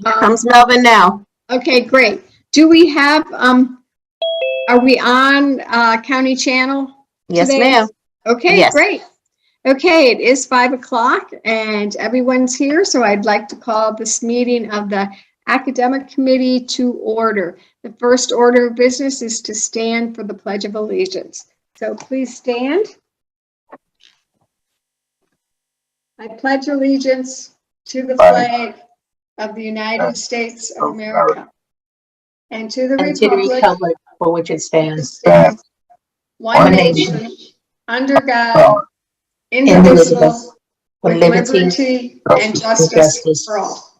Comes Melvin now. Okay, great. Do we have, are we on County Channel Yes, today? ma'am. Okay, Yes. great. Okay, it is 5 o'clock and everyone's here, so I'd like to call this meeting of the Academic Committee to order. The first order of business is to stand for the Pledge of Allegiance. So please stand. I pledge allegiance to the flag of the United States of America and to the republic for which it stands, one nation, under God, indivisible, with liberty and justice for all.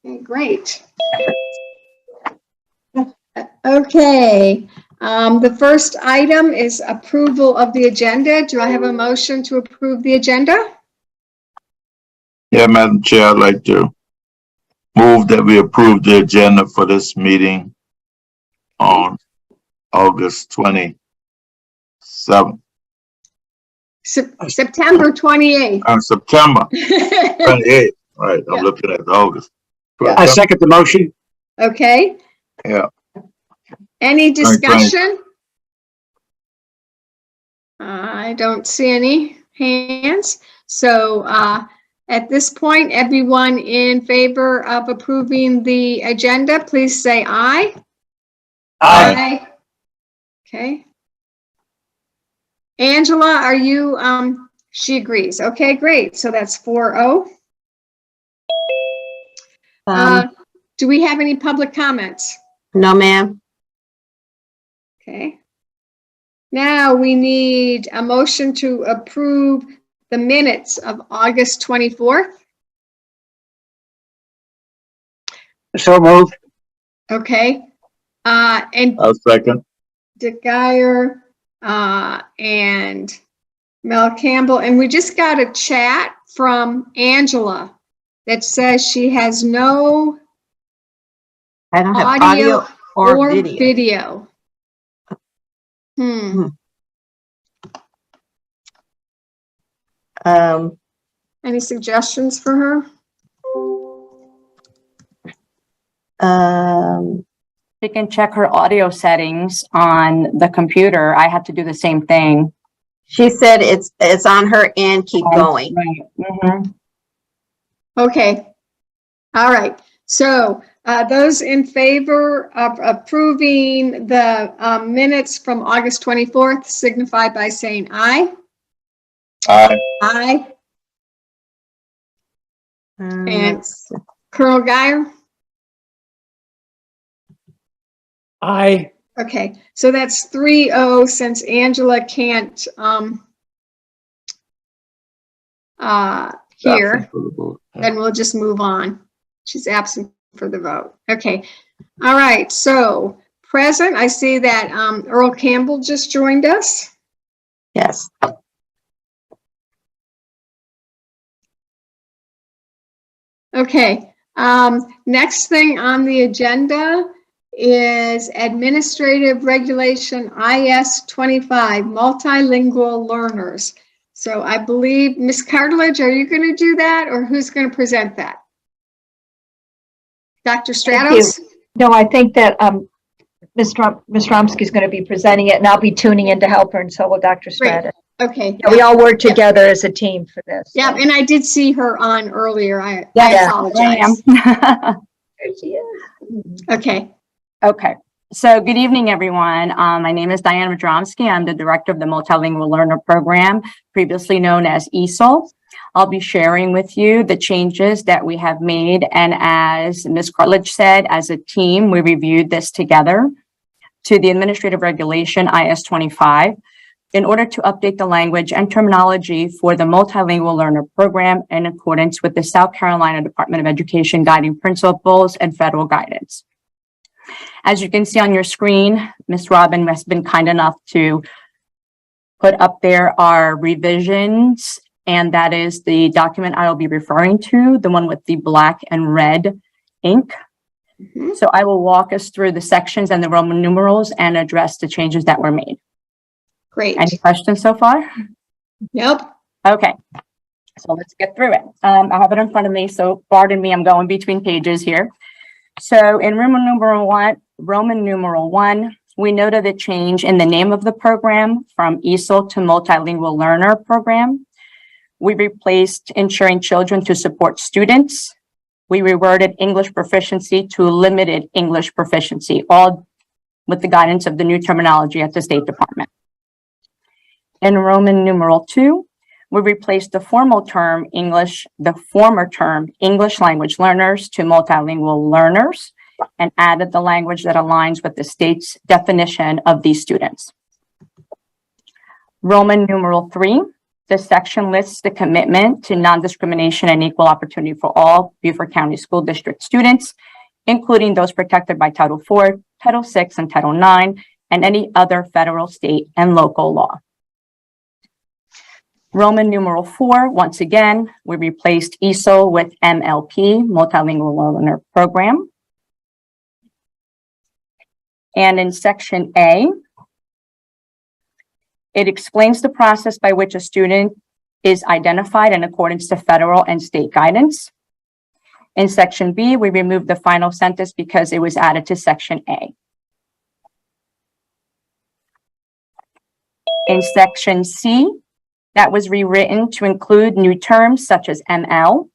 Okay, great. Okay, the first item is approval of the agenda. Do I have a motion to approve the agenda? Yeah, Madam Chair, I'd like to move that we approve the agenda for this meeting on August 27th. September 28th. September 28th. Right, I'm looking at August. Yeah. I second the motion. Okay. Yeah. Any discussion? I don't see any hands. So at this point, everyone in favor of approving the agenda, please say aye. Aye. Okay. Angela, are you, she agrees. Okay, great. So that's 4-0. Do we have any public comments? No, ma'am. Okay. Now we need a motion to approve the minutes of August 24th. So moved. Okay. And I'll second. Dick Geyer and Mel Campbell. And we just got a chat from Angela that says she has no I don't have audio or video. Any suggestions for her? She can check her audio settings on the computer. I had to do the same thing. She said it's on her end. Keep going. Right. Mm-hmm. Okay. All right. So those in favor of approving the minutes from August 24th signify by saying aye. Aye. Aye. And Colonel Geyer? Aye. Okay, so that's 3-0 since Angela can't hear, then we'll just move on. She's absent for the vote. Okay, all right, so present, I see that Earl Campbell just joined us. Yes. Okay, next thing on the agenda is Administrative Regulation IS-25, Multilingual Learners. So I believe, Ms. Cartilage, are you going to do that, or who's going to present that? Dr. Stratos? No, I think that Ms. Stromsky is going to be presenting it, and I'll be tuning in to help her, and so will Dr. Stratos. Okay. Yeah, we all work together as a team for this. Yeah, and I did see her on earlier. I apologize. There she is. Okay. Okay. So good evening, everyone. My name is Diana Madromsky. I'm the director of the Multilingual Learner Program, previously known as ESOL. I'll be sharing with you the changes that we have made. And as Ms. Cartledge said, as a team, we reviewed this together to the Administrative Regulation IS-25 in order to update the language and terminology for the Multilingual Learner Program in accordance with the South Carolina Department of Education guiding principles and federal guidance. As you can see on your screen, Ms. Robin has been kind enough to put up there our revisions, and that is the document I will be referring to, the one with the black and red ink. So I will walk us through the sections and the Roman numerals and address the changes that were made. Great. Any questions so far? Nope. Okay. So let's get through it. I have it in front of me, so pardon me, I'm going between pages here. So in Roman numeral one, we noted a change in the name of the program from ESOL to Multilingual Learner Program. We replaced ensuring children to support students. We reworded English proficiency to limited English proficiency, all with the guidance of the new terminology at the State Department. In Roman numeral two, we replaced the former term English language learners to multilingual learners and added the language that aligns with the state's definition of these students. Roman numeral three, the section lists the commitment to non-discrimination and equal opportunity for all Beaufort County School District students, including those protected by Title IV, Title VI, and Title IX, and any other federal, state, and local law. Roman numeral four, once again, we replaced ESOL with MLP, Multilingual Learner Program. And in section A, it explains the process by which a student is identified in accordance to federal and state guidance. In section B, we removed the final sentence because it was added to section A. In section C, that was rewritten to include new terms such as ML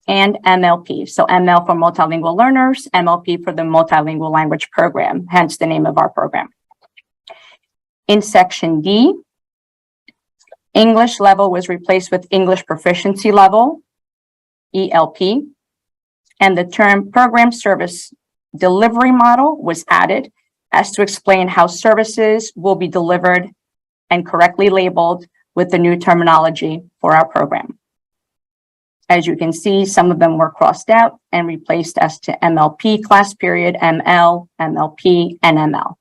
and MLP. So ML for multilingual learners, MLP for the multilingual language program, hence the name of our program. In section D, English level was replaced with English proficiency level, ELP, and the term program service delivery model was added as to explain how services will be delivered and correctly labeled with the new terminology for our program. As you can see, some of them were crossed out and replaced as to MLP class period, ML, MLP, and ML.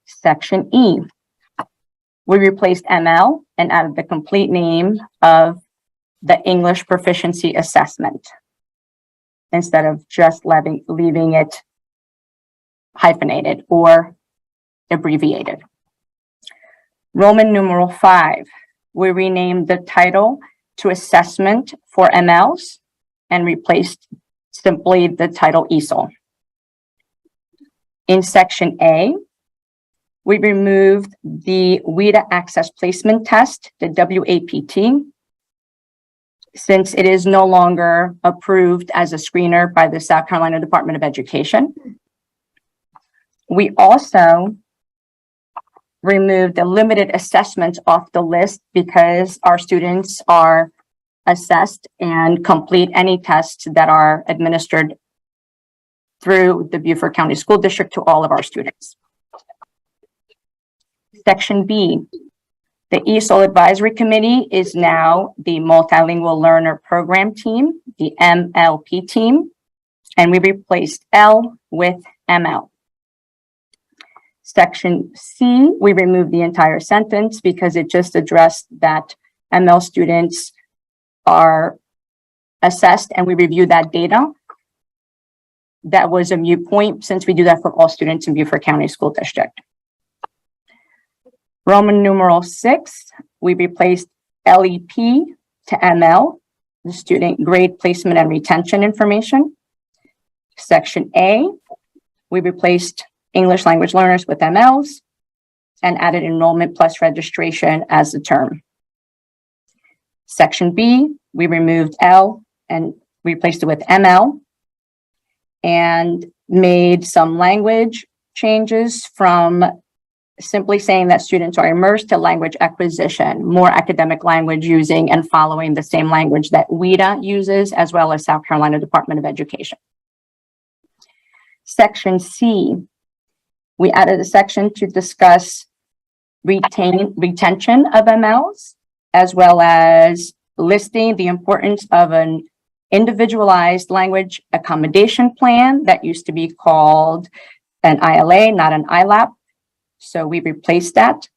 Section E, we replaced ML and added the complete name of the English proficiency assessment instead of just leaving it hyphenated or abbreviated. Roman numeral 5, we renamed the title to assessment for MLs and replaced simply the title ESOL. In section A, we removed the WIDA access placement test, the WAPT, since it is no longer approved as a screener by the South Carolina Department of Education. We also removed the limited assessments off the list because our students are assessed and complete any tests that are administered through the Beaufort County School District to all of our students. Section B, the ESOL Advisory Committee is now the Multilingual Learner Program Team, the MLP team, and we replaced L with ML. Section C, we removed the entire sentence because it just addressed that ML students are assessed and we review that data. That was a moot point since we do that for all students in Beaufort County School District. Roman numeral 6, we replaced LEP to ML, the student grade placement and retention information. Section A, we replaced English language learners with MLs and added enrollment plus registration as the term. Section B, we removed L and replaced it with ML and made some language changes from simply saying that students are immersed to language acquisition, more academic language using and following the same language that WIDA uses, as well as South Carolina Department of Education. Section C, we added a section to discuss retention of MLs, as well as listing the importance of an individualized language accommodation plan that used to be called an ILA, not an ILAP. So we replaced that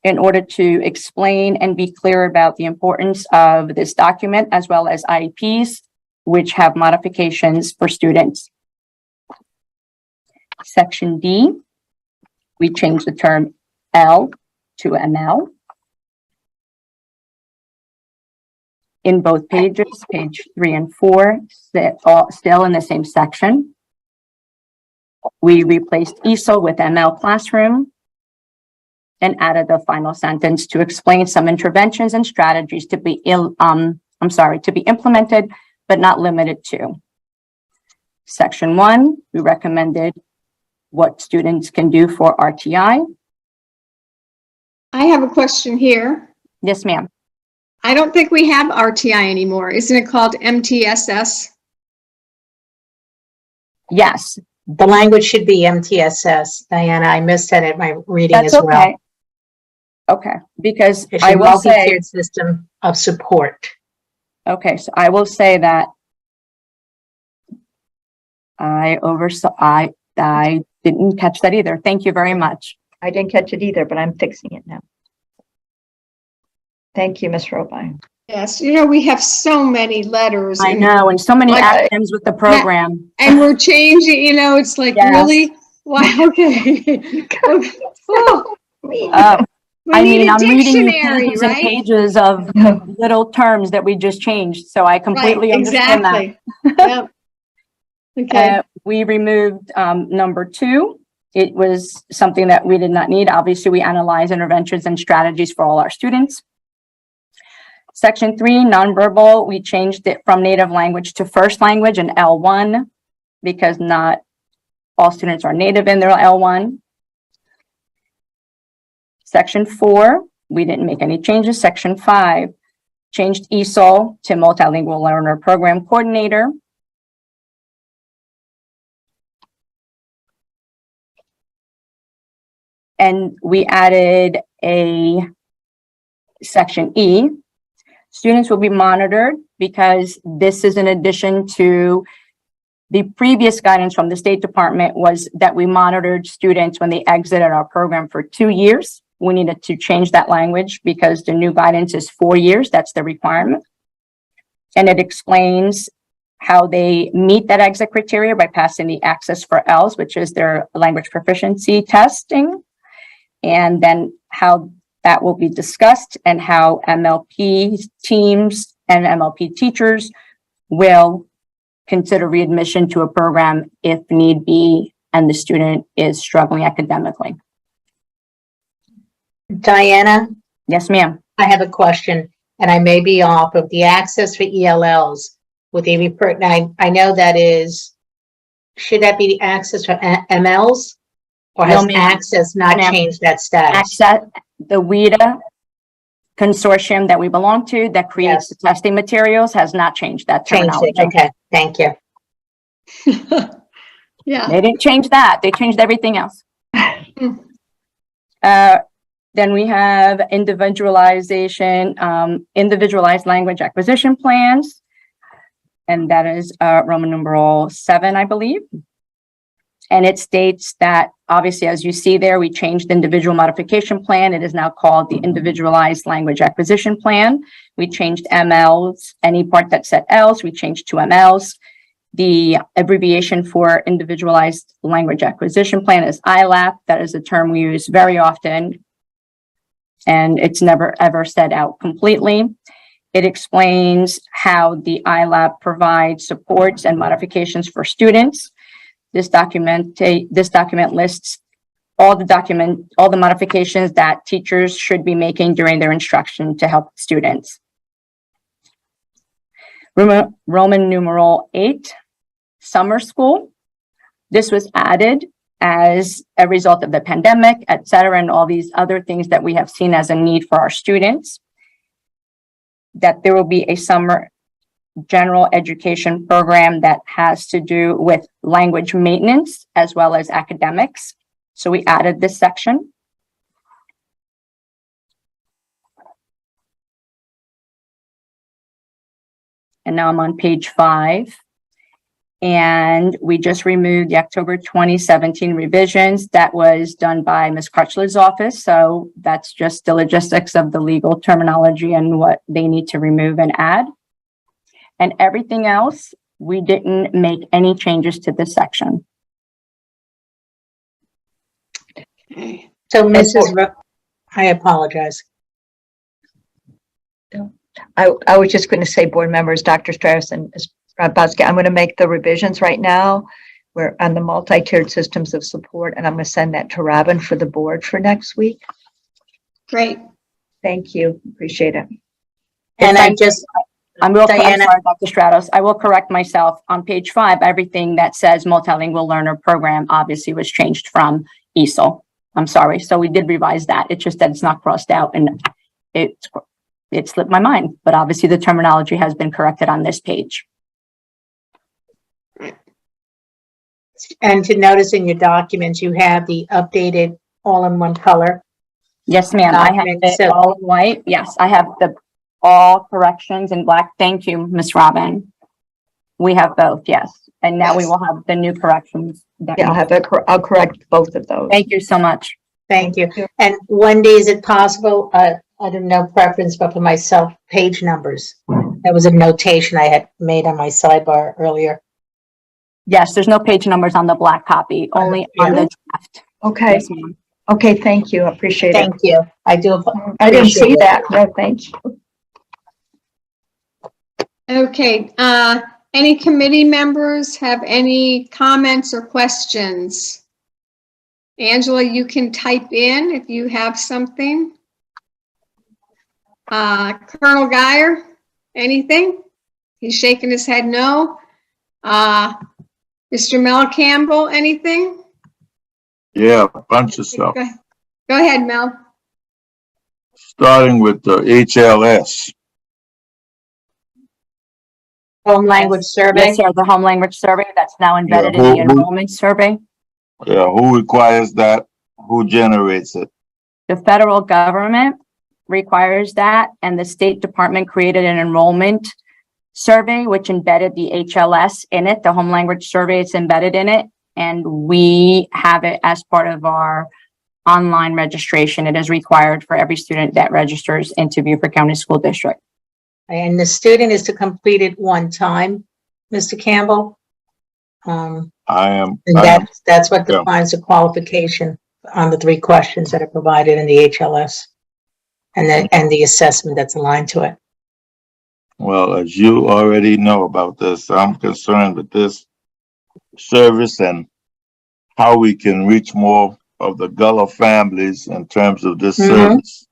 in order to explain and be clear about the importance of this document, as well as IEPs, which have modifications for students. Section D, we changed the term L to ML. in both pages, page 3 and 4, still in the same section. We replaced ESOL with ML Classroom and added the final sentence to explain some interventions and strategies to be implemented, but not limited to. Section 1, we recommended what students can do for RTI. I have a question here. Yes, ma'am. I don't think we have RTI anymore. Isn't it called MTSS? Yes, The language should be MTSS. Diana, I missed that at my reading that's as well. okay. Okay, because It's I a will say, multi-tiered system of support. okay, so I will say that I didn't catch that either. Thank you very much. I didn't catch it either, but I'm fixing it now. Thank you, Ms. Robine. Yes, you know, we have so many letters. I and- know, and so many Like, acronyms with the program. And we're changing, you know, it's like, Yes. really? Why, okay. Oh, we I need mean, a I'm reading you dictionary, pages and right? pages of little terms that we just changed, so I completely Right, understand that. exactly. Yep. Okay, We removed number 2. It was something that we did not need. Obviously, we analyze interventions and strategies for all our students. Section 3, nonverbal, we changed it from native language to first language in L1 because not all students are native in their L1. Section 4, we didn't make any changes. Section 5, changed ESOL to Multilingual Learner Program Coordinator. And we added a section E. Students will be monitored because this is in addition to the previous guidance from the State Department was that we monitored students when they exited our program for 2 years. We needed to change that language because the new guidance is 4 years. That's the requirement. And it explains how they meet that exit criteria by passing the Access for ELS, which is their language proficiency testing. And then how that will be discussed and how MLP teams and MLP teachers will consider readmission to a program if need be and the student is struggling academically. Diana, Yes, ma'am. I have a question, and I may be off of the access for ELLs. Would they be I know that is, should that be the access for MLs? Or No, has ma'am. access not Ma'am. changed that status? Access, the WIDA consortium that we belong to that creates Yes. the testing materials has not changed that Changed terminology. it, okay, thank you. yeah. They didn't change that. They changed everything else. Then we have individualization, individualized language acquisition plans. And that is Roman numeral 7, I believe. And it states that obviously, as you see there, we changed the individual modification plan. It is now called the individualized language acquisition plan. We changed MLs, any part that said else, we changed to MLs. The abbreviation for individualized language acquisition plan is ILAP. That is a term we use very often. And it's never ever said out completely. It explains how the ILAP provides supports and modifications for students. This document lists all the modifications that teachers should be making during their instruction to help students. Roman numeral 8, summer school. This was added as a result of the pandemic, et cetera, and all these other things that we have seen as a need for our students. That there will be a summer general education program that has to do with language maintenance as well as academics. So we added this section. And now I'm on page 5. And we just removed the October 2017 revisions. That was done by Ms. Crutchler's office. So that's just the logistics of the legal terminology and what they need to remove and add. And everything else, we didn't make any changes to this section. Okay. So I apologize. I was just going to say, board members, Dr. Strauss and Ms. Bosky, I'm going to make the revisions right now. We're on the multi-tiered systems of support, and I'm going to send that to Robin for the board for next week. Great. Thank you. Appreciate it. And I'm sorry, Diana. Dr. Stratos. I will correct myself. On page 5, everything that says multilingual learner program obviously was changed from ESOL. I'm sorry. So we did revise that. It's just that it's not crossed out and it slipped my mind. But obviously the terminology has been corrected on this page. And to notice in your documents, you have the updated all-in-one color. Yes, ma'am. I have Document, it so- all in white. Yes, I have all corrections in black. Thank you, Ms. Robin. We have both, yes. And now we will have the new corrections. Yeah, I'll correct both of those. Thank you so much. Thank you. And Wendy, is it possible, I don't know preference, but for myself, page numbers? That was a notation I had made on my sidebar earlier. Yes, there's no page numbers on the black copy, only on the draft. Okay. Yes, ma'am. Okay. Thank you. Appreciate it. Thank you. I do. I didn't see appreciate it. that. No, thank you. Okay, any committee members have any comments or questions? Angela, you can type in if you have something. Colonel Guyer, anything? He's shaking his head no. Mr. Mel Campbell, anything? Yeah, a bunch of stuff. Go ahead, Mel. Starting with the HLS. Home language survey. Yes, sir, the home language survey that's now embedded in the who- enrollment survey. Yeah, who requires that? Who generates it? The federal government requires that, and the State Department created an enrollment survey, which embedded the HLS in it, the home language survey, it's embedded in it, and we have it as part of our online registration. It is required for every student that registers into Beaufort County School District. And the student is to complete it one time, Mr. Campbell. I am, And that's what Yeah. defines the qualification on the 3 questions that are provided in the HLS and the assessment that's aligned to it. well, as you already know about this, I'm concerned with this service and how we can reach more of the Gullah families in terms of this Mhm. service.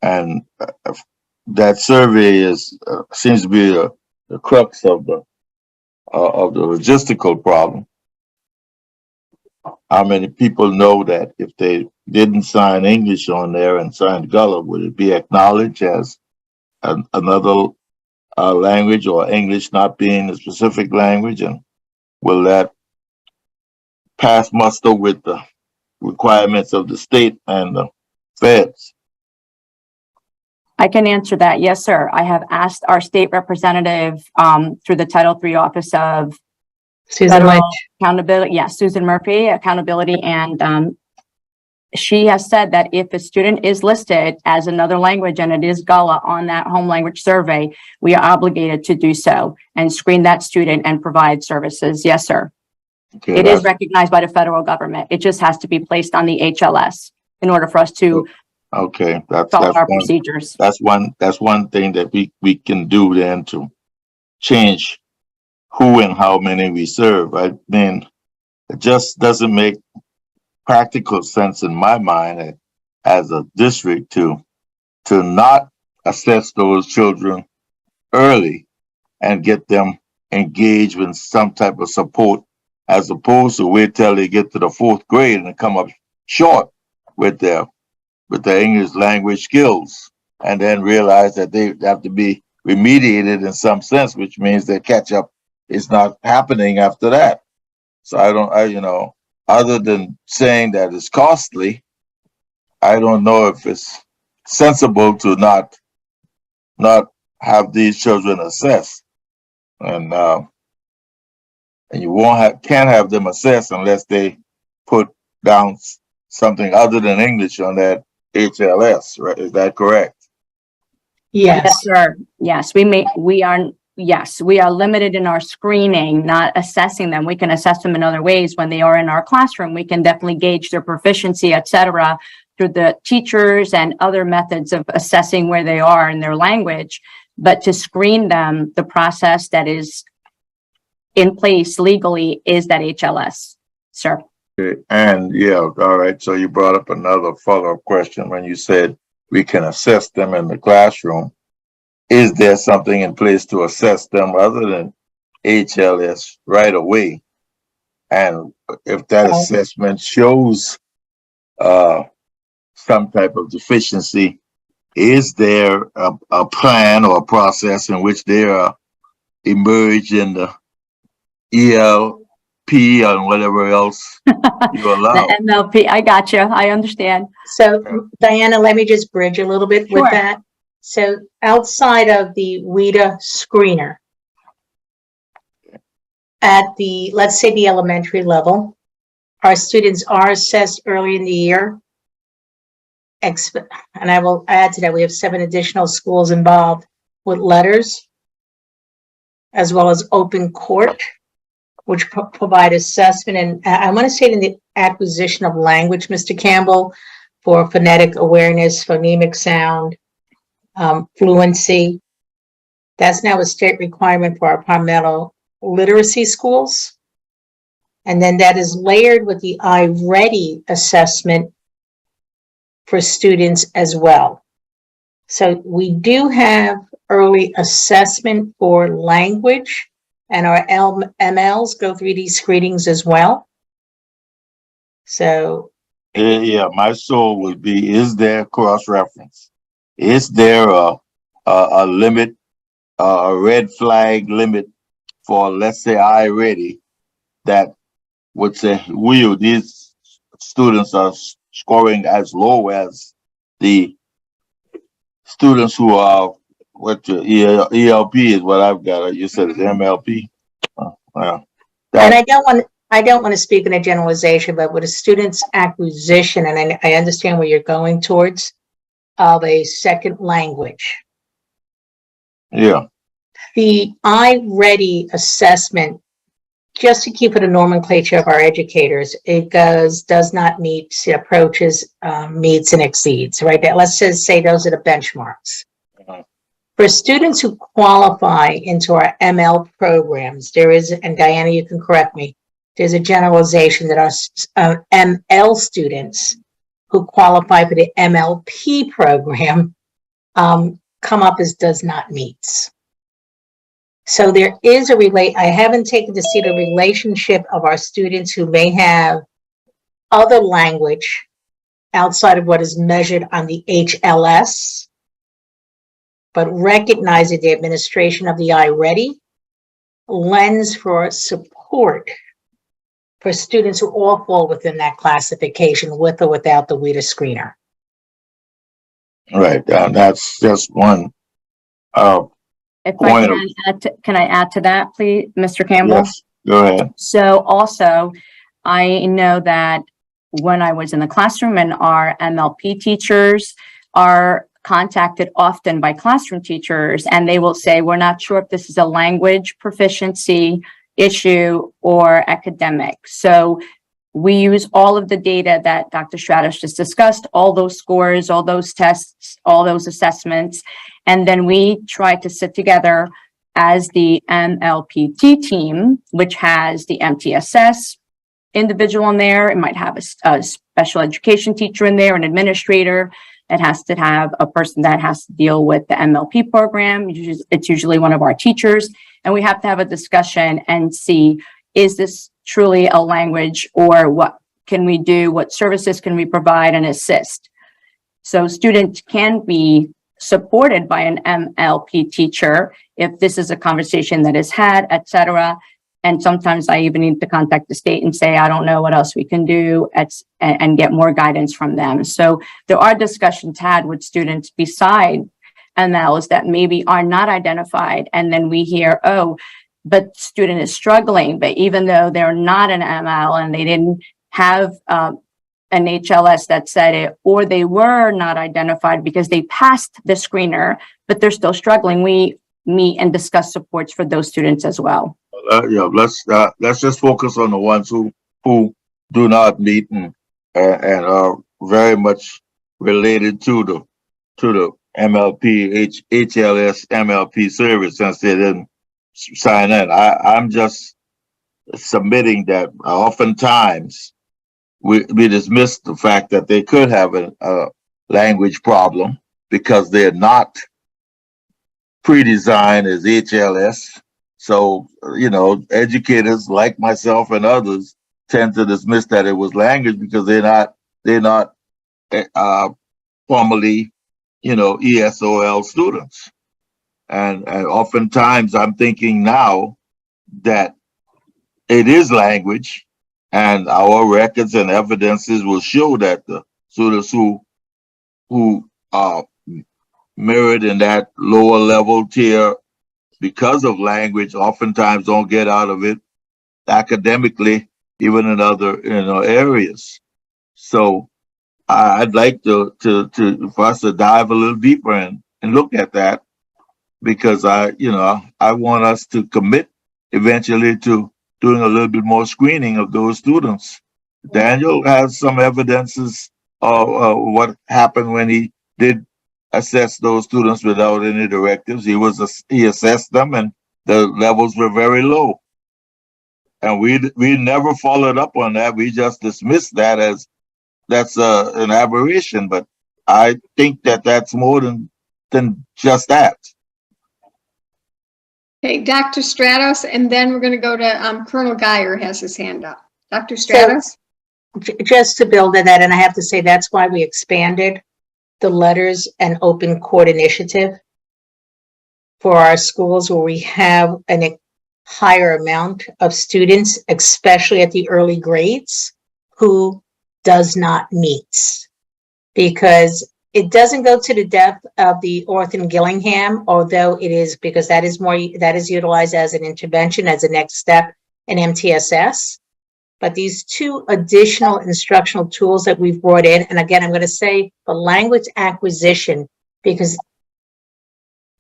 And that survey seems to be the crux of the logistical problem. How many people know that if they didn't sign English on there and signed Gullah, would it be acknowledged as another language, or English not being a specific language? And will that pass muster with the requirements of the state and the feds? I can answer that. Yes, sir. I have asked our state representative through the Title III Office of Susan Federal Lynch. Accountability. Yes, Susan Murphy, Accountability. And she has said that if a student is listed as another language and it is Gullah on that home language survey, we are obligated to do so and screen that student and provide services. Yes, sir. Okay, It is recognized by the federal government. It just has to be placed on the HLS in order for us to okay. That's follow our one. procedures. That's one thing that we can do then to change who and how many we serve. I mean, it just doesn't make practical sense in my mind as a district to not assess those children early and get them engaged with some type of support, as opposed to wait till they get to the 4th grade and come up short with their English language skills, and then realize that they have to be remediated in some sense, which means their catch up is not happening after that. So other than saying that it's costly, I don't know if it's sensible to not have these children assessed. And you can't have them assessed unless they put down something other than English on that HLS, right? Is that correct? Yes. Yes, sir. Yes, we are limited in our screening, not assessing them. We can assess them in other ways when they are in our classroom. We can definitely gauge their proficiency, et cetera. through the teachers and other methods of assessing where they are in their language, but to screen them, the process that is in place legally is that HLS, sir. Okay, and yeah, all right, so you brought up another follow-up question when you said we can assess them in the classroom. Is there something in place to assess them other than HLS right away? And if that assessment shows some type of deficiency, is there a plan or a process in which they are emerged in the ELP and whatever else you allow? The MLP, I got you. I understand. So Diana, let me just bridge a little bit with Sure. that. So outside of the WIDA screener, at the, let's say the elementary level, our students are assessed early in the year. And I will add to that, we have 7 additional schools involved with letters, as well as open court, which provide assessment. And I want to say in the acquisition of language, Mr. Campbell, for phonetic awareness, phonemic sound, fluency. That's now a state requirement for our Palmetto literacy schools. And then that is layered with the iReady assessment for students as well. So we do have early assessment for language, and our MLs go through these screenings as well. So Yeah, my soul would be, is there cross-reference? Is there a limit, a red flag limit for, let's say, iReady that would say, these students are scoring as low as the students who are, what your ELP is what I've got. You said it's MLP. Well, and I don't want to speak in a generalization, but with a student's acquisition, and I understand where you're going towards, of a second language. yeah. The iReady assessment, just to keep it a nomenclature of our educators, it does not meet, approaches, meets and exceeds, right? Let's just say those are the benchmarks. For students who qualify into our ML programs, there is, and Diana, you can correct me, there's a generalization that our ML students who qualify for the MLP program come up as does not meets. So there is I haven't taken to see the relationship of our students who may have other language outside of what is measured on the HLS, but recognizing the administration of the iReady lens for support for students who all fall within that classification with or without the WIDA screener. Right. That's just one. If can I add to that, please, Mr. Campbell? Yes, go ahead. So also, I know that when I was in the classroom and our MLP teachers are contacted often by classroom teachers, and they will say, we're not sure if this is a language proficiency issue or academic. So we use all of the data that Dr. Stratos just discussed, all those scores, all those tests, all those assessments, and then we try to sit together as the MLPT team, which has the MTSS individual in there. It might have a special education teacher in there, an administrator. It has to have a person that has to deal with the MLP program. It's usually one of our teachers. And we have to have a discussion and see, is this truly a language, or what can we do? What services can we provide and assist? So students can be supported by an MLP teacher if this is a conversation that is had, etc. And sometimes I even need to contact the state and say, I don't know what else we can do, and get more guidance from them. So there are discussions had with students beside MLs that maybe are not identified. And then we hear, oh, but student is struggling, but even though they're not an ML and they didn't have an HLS that said it, or they were not identified because they passed the screener, but they're still struggling, we meet and discuss supports for those students as well. Yeah, let's just focus on the ones who do not meet and are very much related to the HLS MLP service since they didn't sign in. I'm just submitting that oftentimes we dismiss the fact that they could have a language problem because they're not pre-designed as HLS. So, educators like myself and others tend to dismiss that it was language because they're not formally, ESOL students. And oftentimes I'm thinking now that it is language, and our records and evidences will show that the students who are mirrored in that lower level tier because of language oftentimes don't get out of it academically, even in other areas. So I'd like to for us to dive a little deeper and look at that, because I want us to commit eventually to doing a little bit more screening of those students. Daniel has some evidences of what happened when he did assess those students without any directives. He assessed them, and the levels were very low. And we never followed up on that. We just dismissed that as that's an aberration. But I think that that's more than just that. Okay, Dr. Stratos, and then we're going to go to Colonel Geyer has his hand up. Dr. Stratos? Just to build on that, and I have to say that's why we expanded the letters and open court initiative for our schools where we have a higher amount of students, especially at the early grades, who does not meet. Because it doesn't go to the depth of the Orton Gillingham, although it is, because that is utilized as an intervention, as a next step in MTSS. But these two additional instructional tools that we've brought in, and again, I'm going to say the language acquisition, because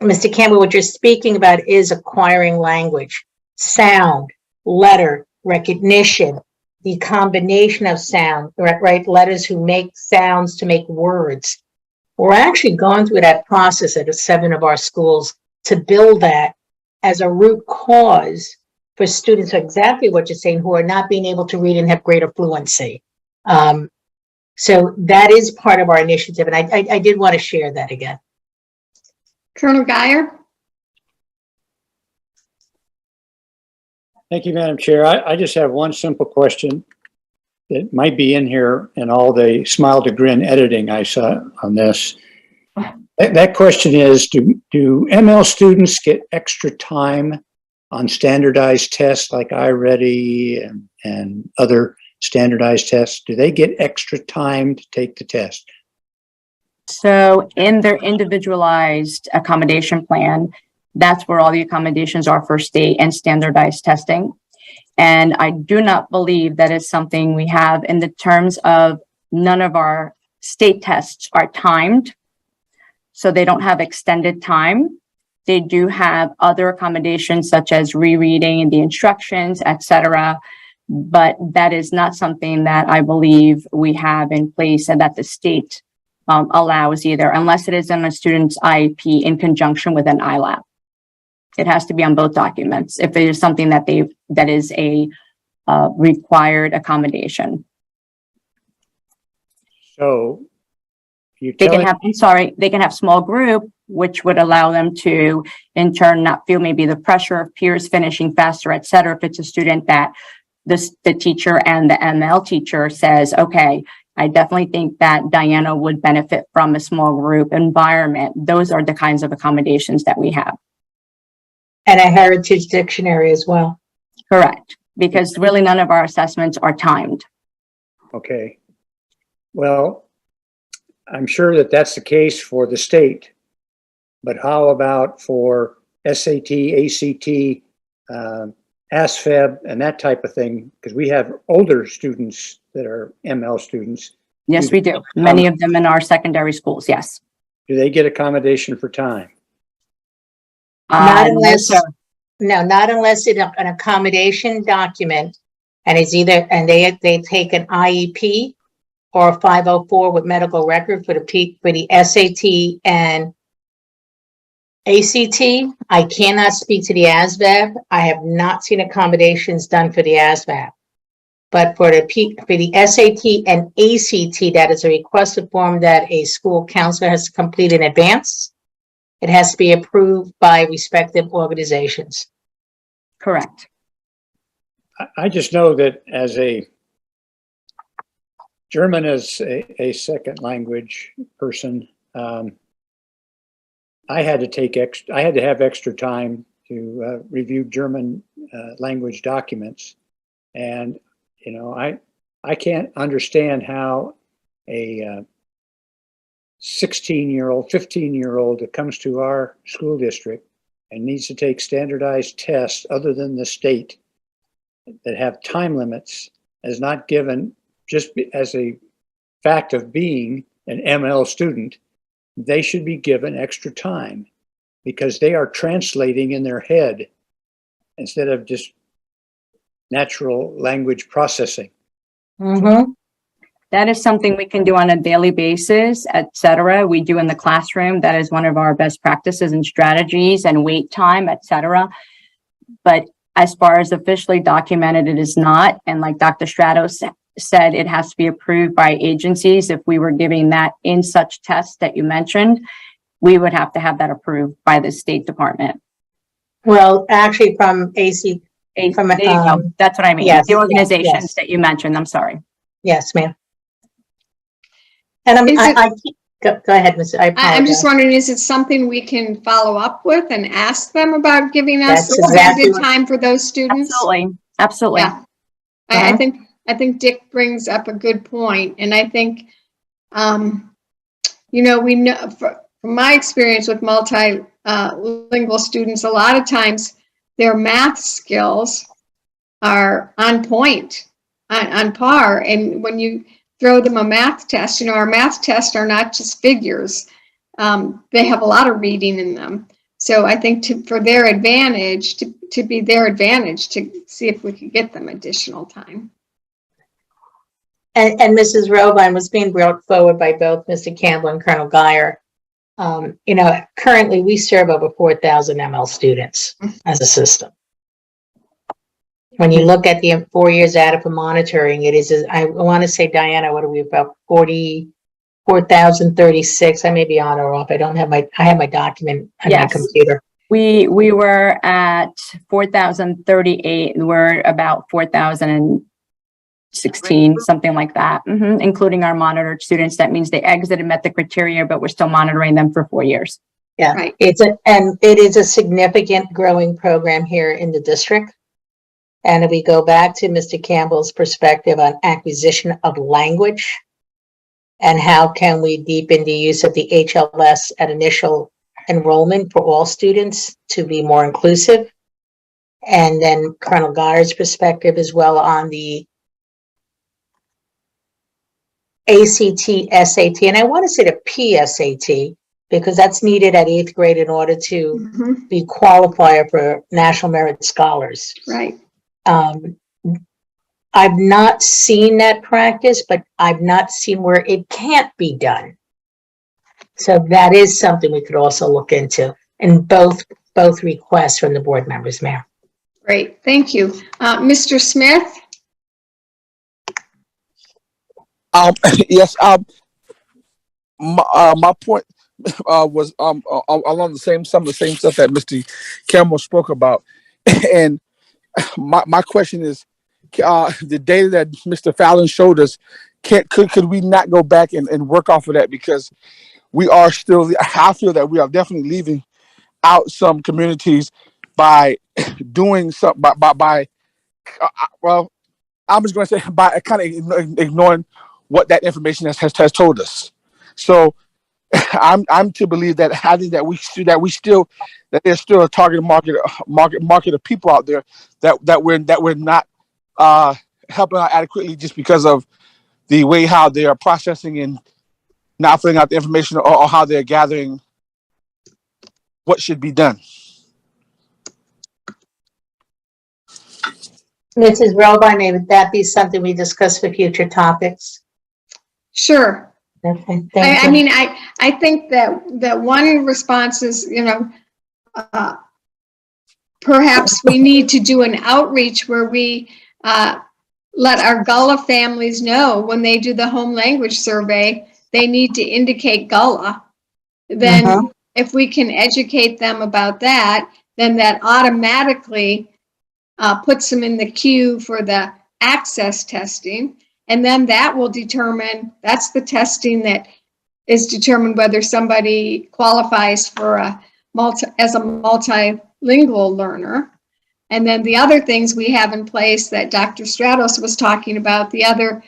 Mr. Campbell, what you're speaking about is acquiring language, sound, letter, recognition, the combination of sound, right? Letters who make sounds to make words. We're actually going through that process at 7 of our schools to build that as a root cause for students, exactly what you're saying, who are not being able to read and have greater fluency. So that is part of our initiative, and I did want to share that again. Colonel Geyer? Thank you, Madam Chair. I just have one simple question that might be in here in all the smile to grin editing I saw on this. That question is, do ML students get extra time on standardized tests like iReady and other standardized tests? Do they get extra time to take the test? So in their individualized accommodation plan, that's where all the accommodations are for state and standardized testing. And I do not believe that is something we have in the terms of none of our state tests are timed. So they don't have extended time. They do have other accommodations such as rereading the instructions, etc. But that is not something that I believe we have in place and that the state allows either, unless it is in a student's IEP in conjunction with an ILAP. It has to be on both documents if it is something that is a required accommodation. So you They can have, they can have small group, which would allow them to in turn not feel maybe the pressure of peers finishing faster, et cetera. If it's a student that the teacher and the ML teacher says, okay, I definitely think that Diana would benefit from a small group environment. Those are the kinds of accommodations that we have. And a heritage dictionary as well. Correct, because really none of our assessments are timed. Okay. Well, I'm sure that that's the case for the state, but how about for SAT, ACT, ASFEB, and that type of thing? Because we have older students that are ML students. Yes, we do. Many of them in our secondary schools, yes. Do they get accommodation for time? Not unless it's an accommodation document, and it's either, and they take an IEP or 504 with medical record for the SAT and ACT. I cannot speak to the ASVAB. I have not seen accommodations done for the ASVAB. But for the SAT and ACT, that is a requested form that a school counselor has to complete in advance. It has to be approved by respective organizations. Correct. I just know that as a German as a second language person, I had to have extra time to review German language documents. And, you know, I can't understand how a 16-year-old, 15-year-old that comes to our school district and needs to take standardized tests other than the state that have time limits is not given just as a fact of being an ML student. They should be given extra time because they are translating in their head instead of just natural language processing. Mm-hmm. That is something we can do on a daily basis, etc. We do in the classroom. That is one of our best practices and strategies, and wait time, etc. But as far as officially documented, it is not. And like Dr. Stratos said, it has to be approved by agencies. If we were giving that in such tests that you mentioned, we would have to have that approved by the State Department. Well, actually from AC, from, There you go. That's what I mean. yes, The organizations yes. that you mentioned, I'm sorry. Yes, ma'am. And go ahead, Ms. I apologize. I'm just wondering, is it something we can follow up with and ask them about giving us That's exactly extended time for those students? Absolutely. Absolutely. Yeah. I think Dick brings up a good point, and I think, you know, we know from my experience with multilingual students, a lot of times their math skills are on point, on par, and when you throw them a math test, you know, our math tests are not just figures. They have a lot of reading in them. So I think for their advantage, to be their advantage, to see if we could get them additional time. And Mrs. Robine was being brought forward by both Mr. Campbell and Colonel Geyer. You know, currently we serve over 4,000 ML students as a system. When you look at the 4 years data for monitoring, it is, I want to say, Diana, what are we, about 44,036? I may be on or off. I have my document on my Yes. computer. We were at 4,038. We're about 4,016, something like that, including our monitored students. That means they exited, met the criteria, but we're still monitoring them for 4 years. Yeah, Right. it is a significant growing program here in the district. And if we go back to Mr. Campbell's perspective on acquisition of language and how can we deepen the use of the HLS at initial enrollment for all students to be more inclusive. And then Colonel Geyer's perspective as well on the ACT, SAT, and I want to say the PSAT, because that's needed at 8th grade in order to be qualifier for National Merit Scholars. Right. I've not seen that practice, but I've not seen where it can't be done. So that is something we could also look into in both requests from the board members, Mayor. Great. Thank you. Mr. Smith? Yes. My point was along some of the same stuff that Mr. Campbell spoke about, and my question is, the data that Mr. Fallon showed us, could we not go back and work off of that, because we are still, I feel that we are definitely leaving out some communities by doing some by well, I'm just going to say by kind of ignoring what that information has told us. So I'm to believe that I think that there's still a target market of people out there that we're not helping out adequately, just because of the way how they are processing and not filling out the information, or how they're gathering what should be done. Mrs. Robine, may that be something we discuss for future topics? Sure. Okay, thank I you. mean, I think that one response is, perhaps we need to do an outreach where we let our Gullah families know when they do the home language survey, they need to indicate Gullah. Then if we can educate them about that, then that automatically puts them in the queue for the access testing. And then that will determine, that's the testing that is determined whether somebody qualifies for as a multilingual learner. And then the other things we have in place that Dr. Stratos was talking about, the other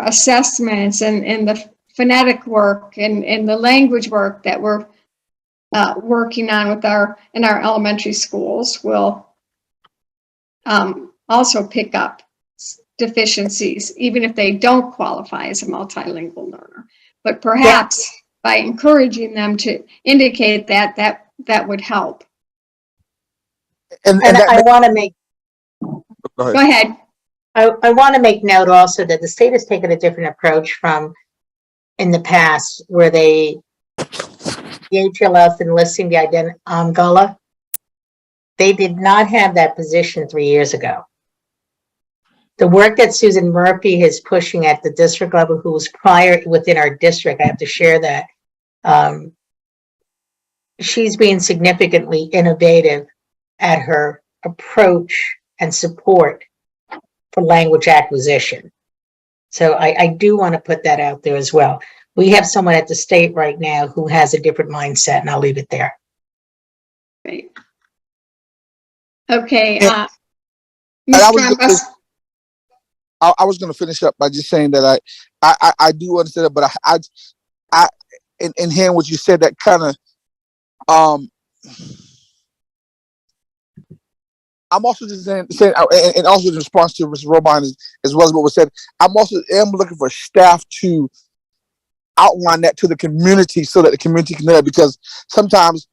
assessments and the phonetic work and the language work that we're working on in our elementary schools will also pick up deficiencies, even if they don't qualify as a multilingual learner. But perhaps by encouraging them to indicate that would help. And I want to make, Go ahead. I want to make note also that the state has taken a different approach from in the past where the HLS enlisting the Gullah. They did not have that position 3 years ago. The work that Susan Murphy is pushing at the district level, who was prior within our district, I have to share that. She's being significantly innovative at her approach and support for language acquisition. So I do want to put that out there as well. We have someone at the state right now who has a different mindset, and I'll leave it there. Great. Okay. And I was going to finish up by just saying that I do understand it, but I in hearing what you said, that kind of I'm also just saying, and also in response to Mr. Robine as well as what was said, I'm also looking for staff to outline that to the community so that the community can know that, because sometimes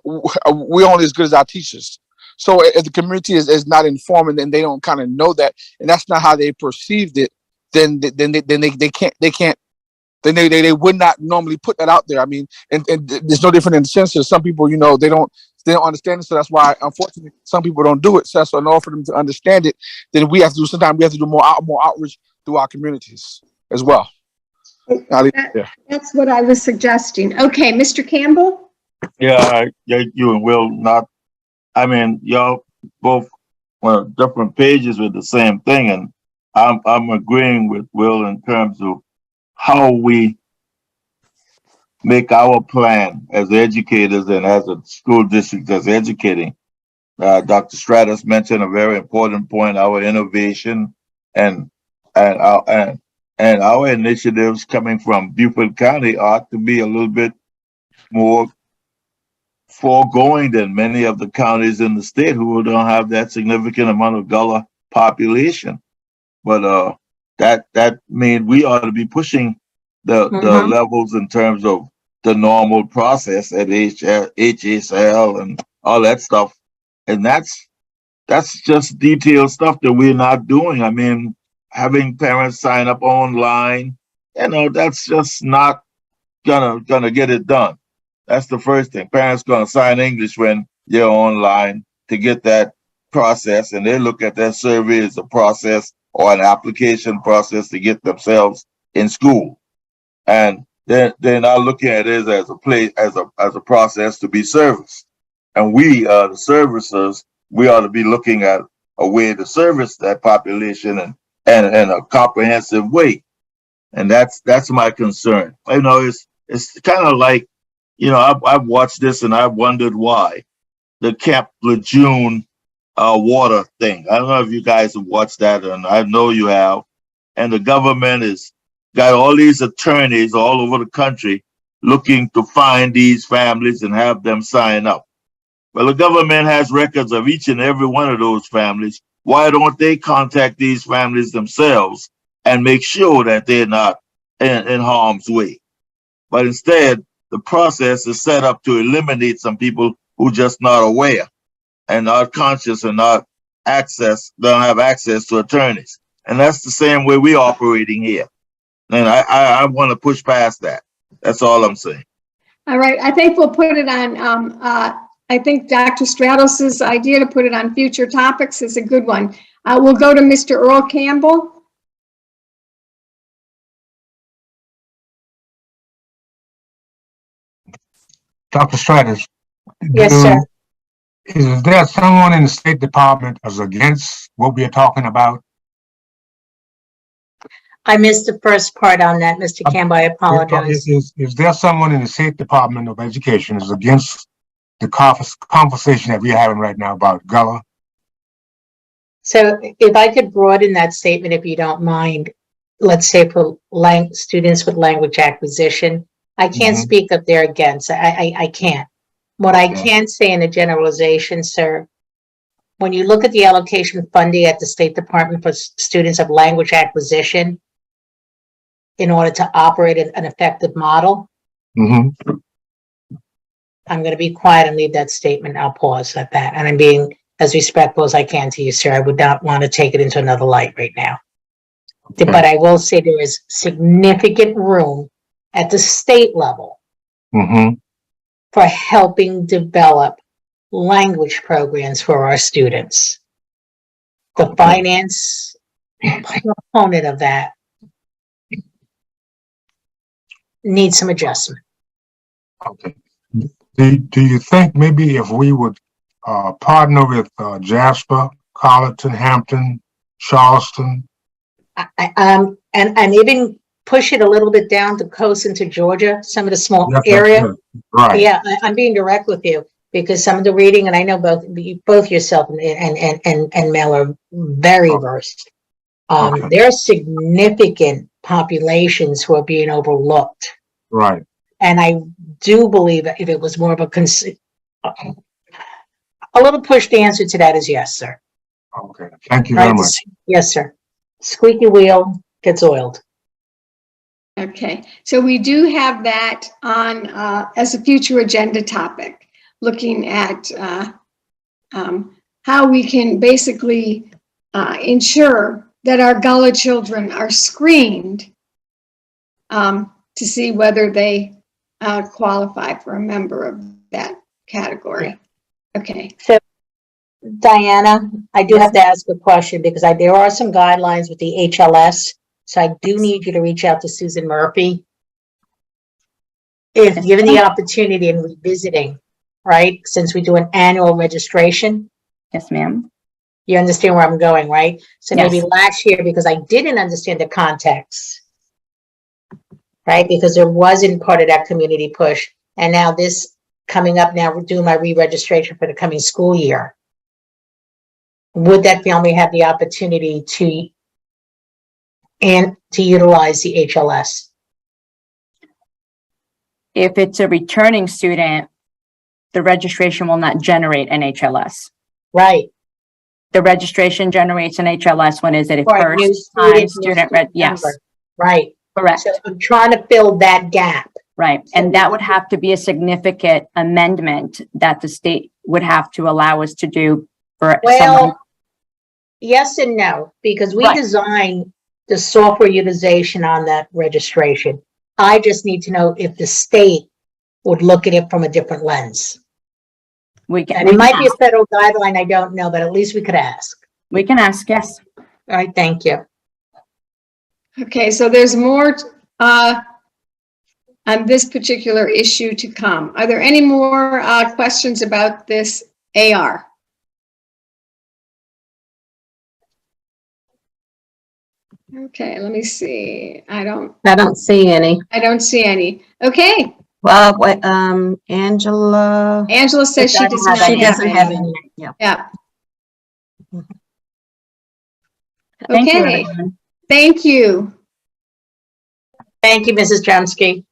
we're only as good as our teachers. So if the community is not informed and they don't kind of know that, and that's not how they perceived it, then they would not normally put that out there. I mean, and there's no different in the sense that some people, they don't understand it. So that's why, unfortunately, some people don't do it. So in order for them to understand it, then sometimes we have to do more outreach through our communities as well. That's what I was suggesting. Okay, Mr. Campbell? Yeah, you and Will not, I mean, y'all both on different pages with the same thing, and I'm agreeing with Will in terms of how we make our plan as educators and as a school district that's educating. Dr. Stratus mentioned a very important point, our innovation and our initiatives coming from Beaufort County ought to be a little bit more foregoing than many of the counties in the state who don't have that significant amount of Gullah population. But that means we ought to be pushing the levels in terms of the normal process at HSL and all that stuff. And that's just detailed stuff that we're not doing. I mean, having parents sign up online, that's just not gonna get it done. That's the first thing. Parents gonna sign English when you're online to get that process, and they look at that survey as a process or an application process to get themselves in school. And they're not looking at it as a process to be serviced. And we, the servicers, we ought to be looking at a way to service that population and in a comprehensive way. And that's my concern. It's kind of like, I've watched this and I've wondered why. The Camp Lejeune water thing. I don't know if you guys have watched that, and I know you have. And the government has got all these attorneys all over the country looking to find these families and have them sign up. Well, the government has records of each and every one of those families. Why don't they contact these families themselves and make sure that they're not in harm's way? But instead, the process is set up to eliminate some people who just not aware and not conscious and don't have access to attorneys. And that's the same way we're operating here. And I want to push past that. That's all I'm saying. All right, I think we'll put it on, I think Dr. Stratos's idea to put it on future topics is a good one. We'll go to Mr. Earl Campbell. Dr. Stratus. Yes, sir. Is there someone in the State Department that's against what we are talking about? I missed the first part on that, Mr. Campbell. I apologize. Is there someone in the State Department of Education is against the conversation that we're having right now about Gullah? So if I could broaden that statement, if you don't mind, let's say for students with language acquisition, I can't Mhm. speak up there against. I can't. What I Okay. can say in a generalization, sir, when you look at the allocation funding at the State Department for students of language acquisition, in order to operate an effective model, Mhm. I'm going to be quiet and leave that statement. I'll pause at that. And I'm being as respectful as I can to you, sir. I would not want to take it into another light right now. Okay. But I will say there is significant room at the state level Mhm. for helping develop language programs for our students. The finance component of that needs some adjustment. Okay. Do you think maybe if we would partner with Jasper, Colleton, Hampton, Charleston? And even push it a little bit down the coast into Georgia, some of the small Yes, area. yes, right. Yeah, I'm being direct with you because some of the reading, and I know both yourself and Mel are very versed. Okay. There are significant populations who are being overlooked. Right. And I do believe that if it was more of a little push, the answer to that is yes, sir. Okay. Thank you very much. Yes, sir. Squeaky wheel gets oiled. Okay, so we do have that on as a future agenda topic, looking at how we can basically ensure that our Gullah children are screened to see whether they qualify for a member of that category. Okay. So, Diana, I do have to ask a question because there are some guidelines with the HLS. So I do need you to reach out to Susan Murphy. If given the opportunity in revisiting, right, since we do an annual registration, Yes, ma'am. you understand where I'm going, right? So maybe Yes. last year, because I didn't understand the context, right? Because there wasn't part of that community push. And now this coming up now, we're doing my re-registration for the coming school year. Would that family have the opportunity to utilize the HLS? If it's a returning student, the registration will not generate an HLS. Right. The registration generates an HLS when is it a For a new first time student, new student? Yes, member. Right. correct. So I'm trying to fill that gap. Right. And that would have to be a significant amendment that the state would have to allow us to do for someone. Well, yes and no, because we Right. design the software utilization on that registration. I just need to know if the state would look at it from a different lens. We can, And it might be a federal guideline, I don't know, but at least we could ask. we can ask, yes. All right, thank you. Okay, so there's more on this particular issue to come. Are there any more questions about this AR? Okay, let me see. I don't see any. see any. Okay, Well, wait, Angela, Angela says she does not she have doesn't have any. any. Yeah. Yeah. Thank you, Okay, everyone. thank you. Thank you, Mrs. Chomsky.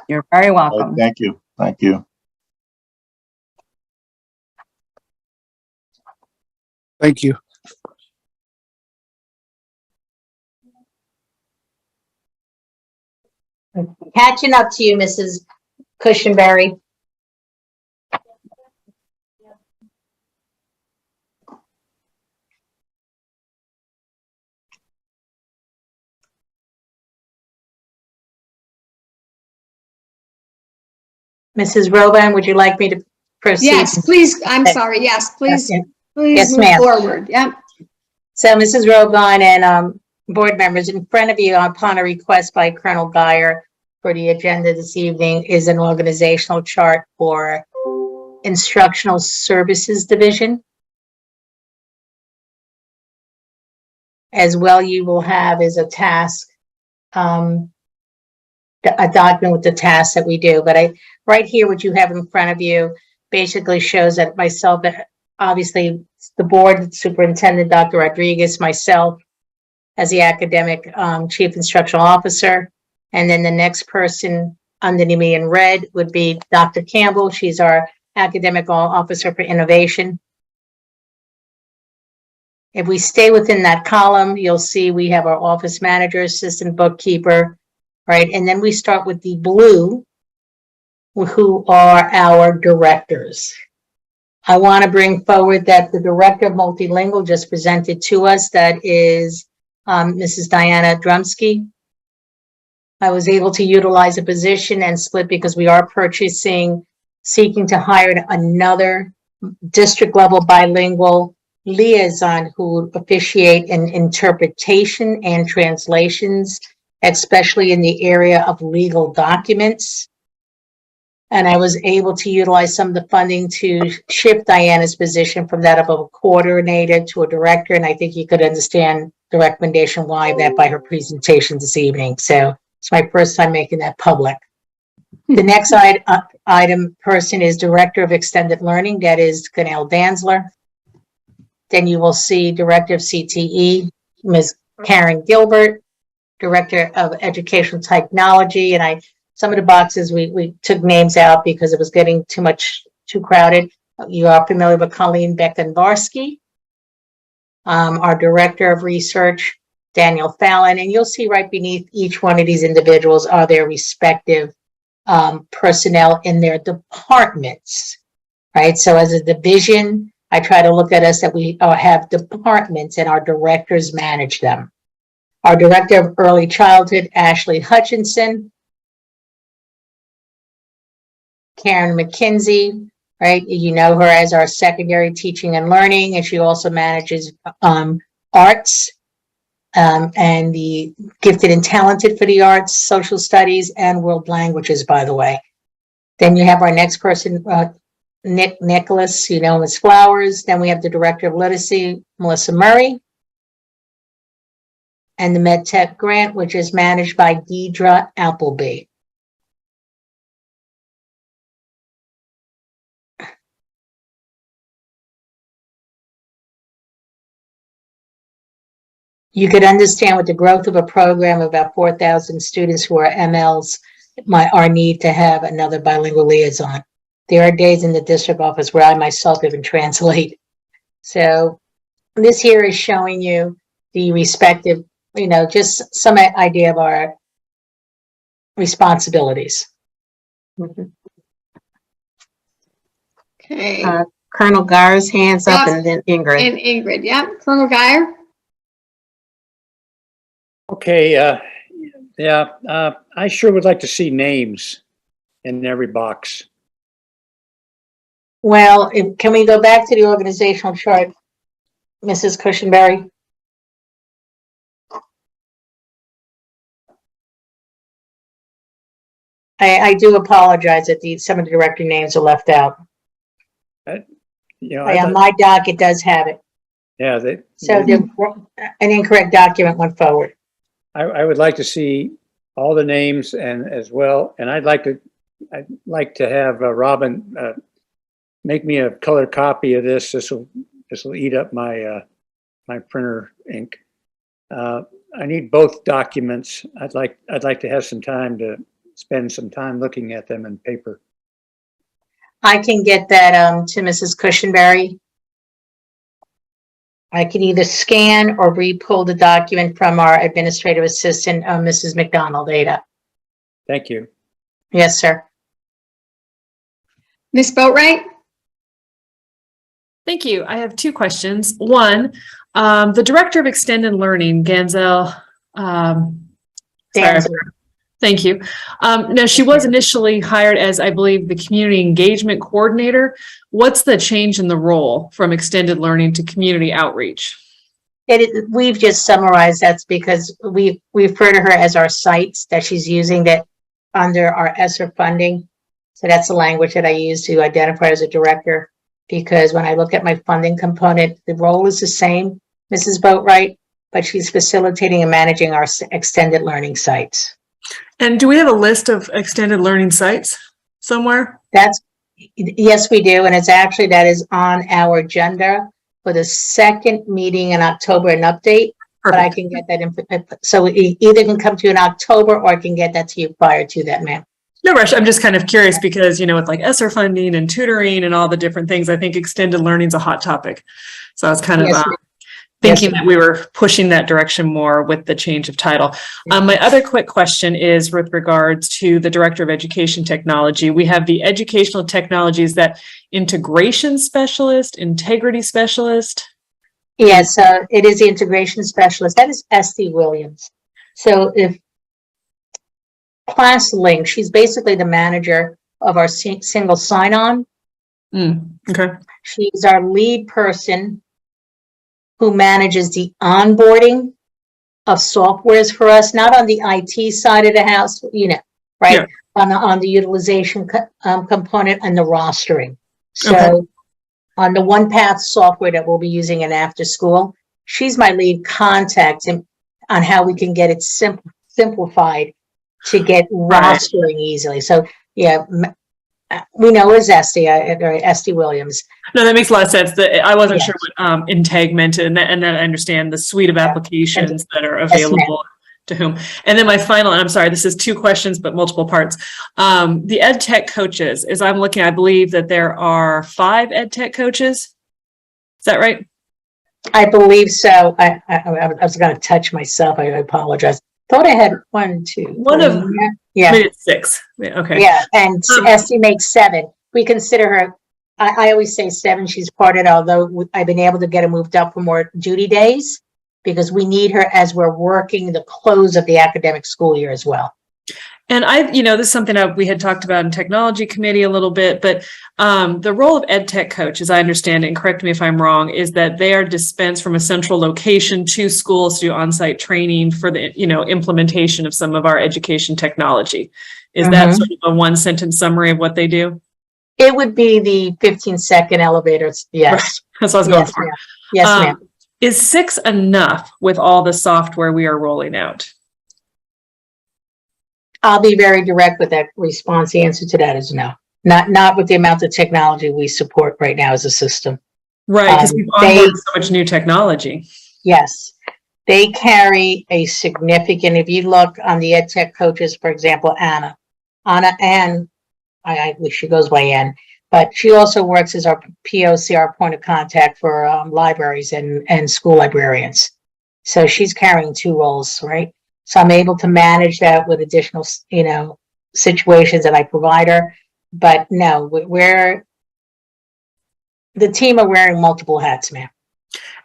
You're very welcome. Thank you. Thank you. Thank you. Catching up to you, Mrs. Cushenberry. Mrs. Robin, would you like me to proceed? Yes, please, I'm sorry, yes, please, please Yes, move ma'am. forward, yep. So Mrs. Robin and board members, in front of you upon a request by Colonel Geyer for the agenda this evening is an organizational chart for Instructional Services Division. As well, you will have is a task, a document with the tasks that we do. But right here, what you have in front of you basically shows that myself, obviously the board, Superintendent Dr. Rodriguez, myself as the academic chief instructional officer, and then the next person underneath me in red would be Dr. Campbell. She's our academic officer for innovation. If we stay within that column, you'll see we have our office manager, assistant bookkeeper, right? And then we start with the blue, who are our directors. I want to bring forward that the director of multilingual just presented to us, that is Mrs. Diana Drumsky. I was able to utilize a position and split because we are seeking to hire another district level bilingual liaison who would officiate in interpretation and translations, especially in the area of legal documents. And I was able to utilize some of the funding to shift Diana's position from that of a coordinator to a director. And I think you could understand the recommendation why that by her presentation this evening. So it's my first time making that public. The next item person is Director of Extended Learning. That is Ganelle Danzler. Then you will see Director of CTE, Ms. Karen Gilbert, Director of Educational Technology. And some of the boxes we took names out because it was getting too crowded. You are familiar with Colleen Beckenvarsky, our Director of Research, Daniel Fallon. And you'll see right beneath each one of these individuals are their respective personnel in their departments, right? So as a division, I try to look at us that we have departments and our directors manage them. Our Director of Early Childhood, Ashley Hutchinson. Karen McKinsey, right? You know her as our Secondary Teaching and Learning, and she also manages arts and the gifted and talented for the arts, social studies, and world languages, by the way. Then you have our next person, Nicholas, you know, Ms. Flowers. Then we have the Director of Literacy, Melissa Murray. And the MedTech grant, which is managed by Deidre Appleby. You could understand with the growth of a program of about 4,000 students who are MLs, our need to have another bilingual liaison. There are days in the district office where I myself even translate. So this here is showing you the respective, you know, just some idea of our responsibilities. Okay, Colonel Geyer's hands up and then Ingrid. and Ingrid, yep, Colonel Geyer? Okay, I sure would like to see names in every box. Well, can we go back to the organizational chart, Mrs. Cushenberry? I do apologize that some of the director names are left out. You know, On my doc, it does have it. yeah, So an incorrect document went forward. I would like to see all the names and as well, and I'd like to have Robin make me a color copy of this. This will eat up my my printer ink. I need both documents. I'd like to have some time to spend some time looking at them in paper. I can get that to Mrs. Cushenberry. I can either scan or re-pull the document from our administrative assistant, Mrs. McDonald, Ada. Thank you. Yes, sir. Ms. Boatright? Thank you. I have two questions. One, the Director of Extended Learning, Ganzel, Danzler. Thank you. Now, she was initially hired as, I believe, the community engagement coordinator. What's the change in the role from extended learning to community outreach? We've just summarized that's because we refer to her as our sites that she's using that under our ESSER funding. So that's the language that I use to identify as a director, because when I look at my funding component, the role is the same, Mrs. Boatwright, but she's facilitating and managing our extended learning sites. And do we have a list of extended learning sites somewhere? Yes, we do. And that is on our agenda for the second meeting in October, an update. Perfect. But I can get that so it either can come to you in October or I can get that to you prior to that, ma'am. No rush. I'm just kind of curious because, with like ESSER funding and tutoring and all the different things, I think extended learning is a hot topic. So I was kind of thinking that we were pushing that direction more with the change of title. My other quick question is with regards to the Director of Education Technology. We have the educational technologies, that integration specialist, integrity specialist. Yes, it is the integration specialist. That is Esty Williams. So if ClassLink, she's basically the manager of our single sign-on. Okay. She's our lead person who manages the onboarding of softwares for us, not on the IT side of the house, right? Yeah. On the utilization component and the rostering. So okay. On the OnePath software that we'll be using in after school, she's my lead contact on how we can get it simplified to get rostering easily. So yeah, we know as Esty Williams. No, that makes a lot of sense. I wasn't sure what Integ meant, and then I understand the suite of applications that are available to whom. And then my final, and I'm sorry, this is 2 questions, but multiple parts. The ed tech coaches, as I'm looking, I believe that there are 5 ed tech coaches. Is that right? I believe so. I was going to touch myself. I apologize. Thought I had 1, 2. Maybe it's 6. Okay. Yeah, and Esty makes 7. We consider her. I always say 7. She's part of it, although I've been able to get her moved up for more duty days because we need her as we're working the close of the academic school year as well. And this is something we had talked about in technology committee a little bit, but the role of ed tech coach, as I understand it, and correct me if I'm wrong, is that they are dispensed from a central location to schools to do on-site training for the, implementation of some of our education technology. Is that sort of a 1-sentence summary of what they do? It would be the 15-second elevators. Yes. Right. That's what I was going for. Yes, ma'am. Is 6 enough with all the software we are rolling out? I'll be very direct with that response. The answer to that is no. Not with the amount of technology we support right now as a system. Right, because we've onboarded so much new technology. Yes. They carry a significant, if you look on the ed tech coaches, for example, Anna, and I wish she goes by Ann, but she also works as our POC, our point of contact for libraries and school librarians. So she's carrying 2 roles, right? So I'm able to manage that with additional, situations that I provide her. But no, the team are wearing multiple hats, ma'am.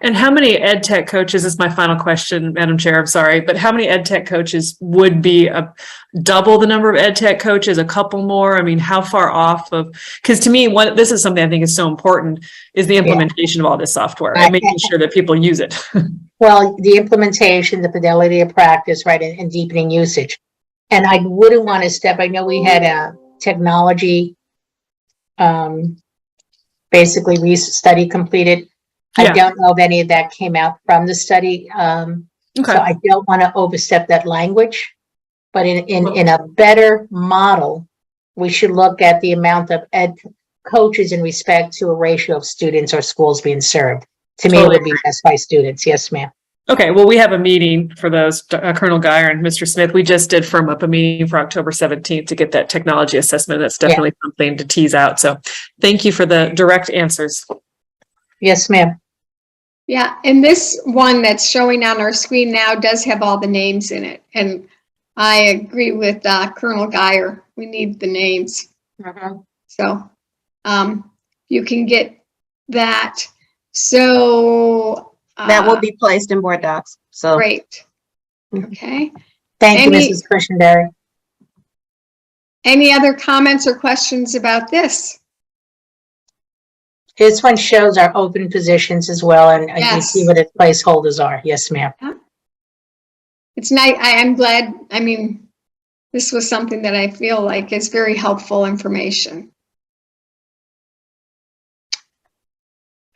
And how many ed tech coaches, is my final question, Madam Chair, I'm sorry, but how many ed tech coaches would be double the number of ed tech coaches, a couple more? I mean, how far off of, because to me, this is something I think is so important, is the implementation of all this software and making sure that people use it. Well, the implementation, the fidelity of practice, right, and deepening usage. And I wouldn't want to I know we had a technology, basically study completed. I don't know if any of that came out from the study. So I don't want to overstep that language, but in a better model, we should look at the amount of ed coaches in respect to a ratio of students or schools being served. To me, it would be best by students. Yes, ma'am. Okay, well, we have a meeting for those, Colonel Geyer and Mr. Smith. We just did firm up a meeting for October 17th to get that technology assessment. That's definitely something to tease out. So thank you for the direct answers. Yes, ma'am. Yeah, and this one that's showing on our screen now does have all the names in it. And I agree with Colonel Geyer. We need the names. So you can get that. So that will be placed in board docs. So great. Okay. Thank you, Mrs. Cushenberry. Any other comments or questions about this? This one shows our open positions as well, and you see Yes. what its placeholders are. Yes, ma'am. It's nice. I am glad. I mean, this was something that I feel like is very helpful information.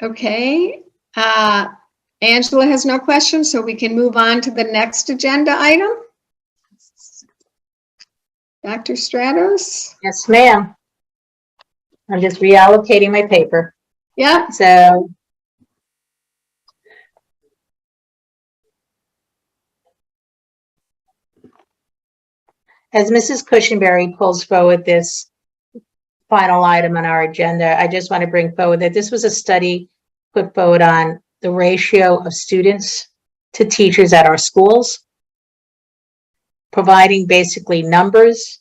Okay. Angela has no questions, so we can move on to the next agenda item. Dr. Stratos? Yes, ma'am. I'm just reallocating my paper. Yeah. So as Mrs. Cushenberry pulls forward this final item on our agenda, I just want to bring forward that this was a study put forward on the ratio of students to teachers at our schools, providing basically numbers.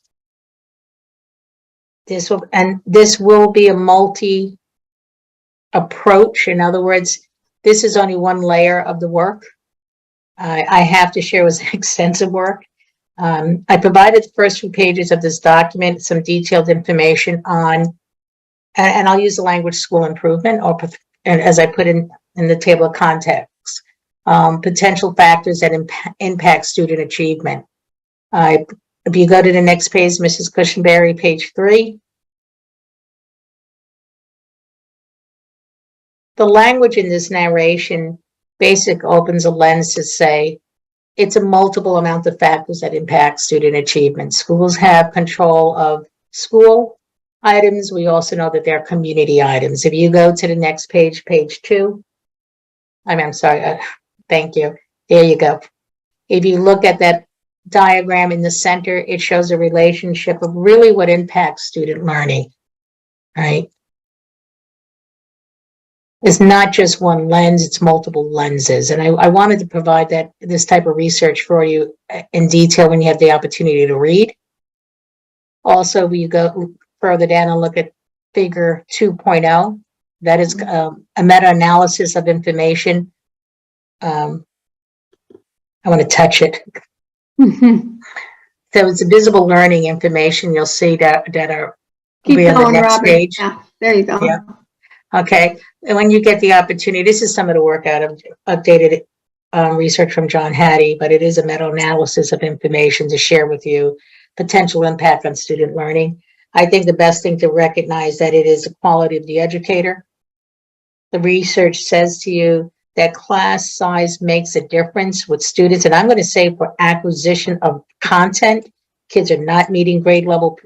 This will be a multi approach. In other words, this is only one layer of the work. I have to share, it was extensive work. I provided the first few pages of this document, some detailed information on, and I'll use the language school improvement, and as I put in the table of contents, potential factors that impact student achievement. If you go to the next page, Mrs. Cushenberry, page 3. The language in this narration opens a lens to say, it's a multiple amount of factors that impact student achievement. Schools have control of school items. We also know that they're community items. If you go to the next page, page 2, I'm sorry, thank you. There you go. If you look at that diagram in the center, it shows a relationship of really what impacts student learning, right? It's not just one lens, it's multiple lenses. And I wanted to provide this type of research for you in detail when you have the opportunity to read. Also, we go further down and look at figure 2.0. That is a meta-analysis of information. I want to touch it. So it's a visible learning information. You'll see that are Keep be on the going, next Robert. page. Yeah, there you go. Yeah. Okay, and when you get the opportunity, this is some of the work out of updated research from John Hattie, but it is a meta-analysis of information to share with you, potential impact on student learning. I think the best thing to recognize that it is the quality of the educator. The research says to you that class size makes a difference with students, and I'm going to say for acquisition of content, kids are not meeting grade level.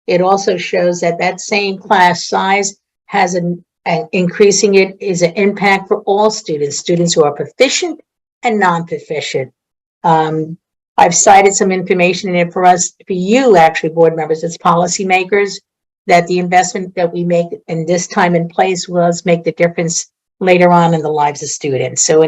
It also shows that same class size has an increasing it is an impact for all students who are proficient and non-proficient. I've cited some information in it for you actually, board members, as policymakers, that the investment that we make in this time and place was make the difference later on in the lives of students. So,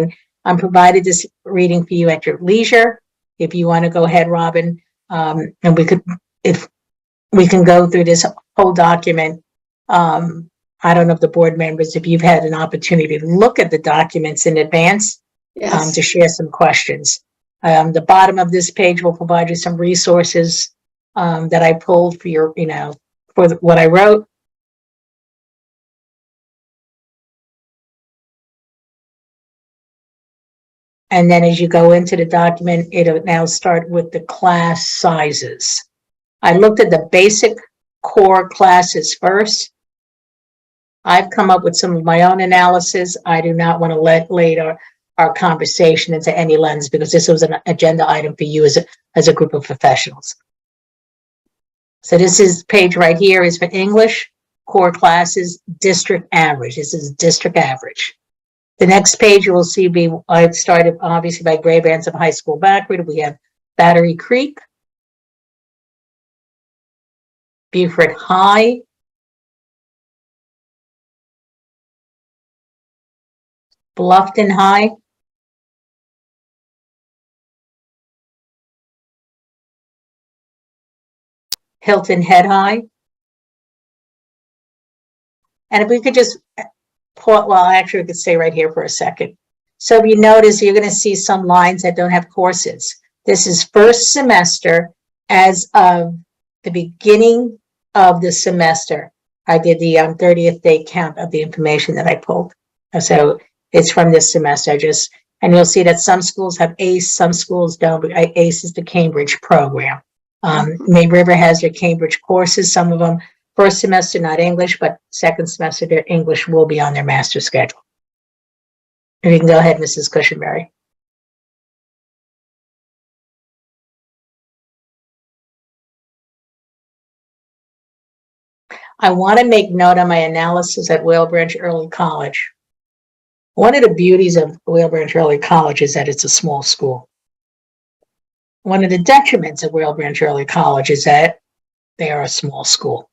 I'm provided this reading for you at your leisure. If you want to go ahead, Robin, and we can go through this whole document. I don't know if the board members, if you've had an opportunity to look at the documents in advance, Yes. to share some questions. The bottom of this page will provide you some resources that I pulled for your, for what I wrote. And then as you go into the document, it'll now start with the class sizes. I looked at the basic core classes first. I've come up with some of my own analysis. I do not want to let later our conversation into any lens because this was an agenda item for you as a group of professionals. So this is page right here is for English, core classes, district average. This is district average. The next page you will see I've started obviously by grade bands of high school backward. We have Battery Creek, Beaufort High, Bluffton High, Hilton Head High. And if we could just actually we could stay right here for a second. So if you notice, you're going to see some lines that don't have courses. This is first semester as of the beginning of the semester, I did the 30th day count of the information that I pulled. So it's from this semester. And you'll see that some schools have ACE, some schools don't. But ACE is the Cambridge program. May River has their Cambridge courses. Some of them first semester, not English, but second semester, their English will be on their master schedule. And you can go ahead, Mrs. Cushenberry. I want to make note on my analysis at Whale Branch Early College. One of the beauties of Whale Branch Early College is that it's a small school. One of the detriments of Whale Branch Early College is that they are a small school.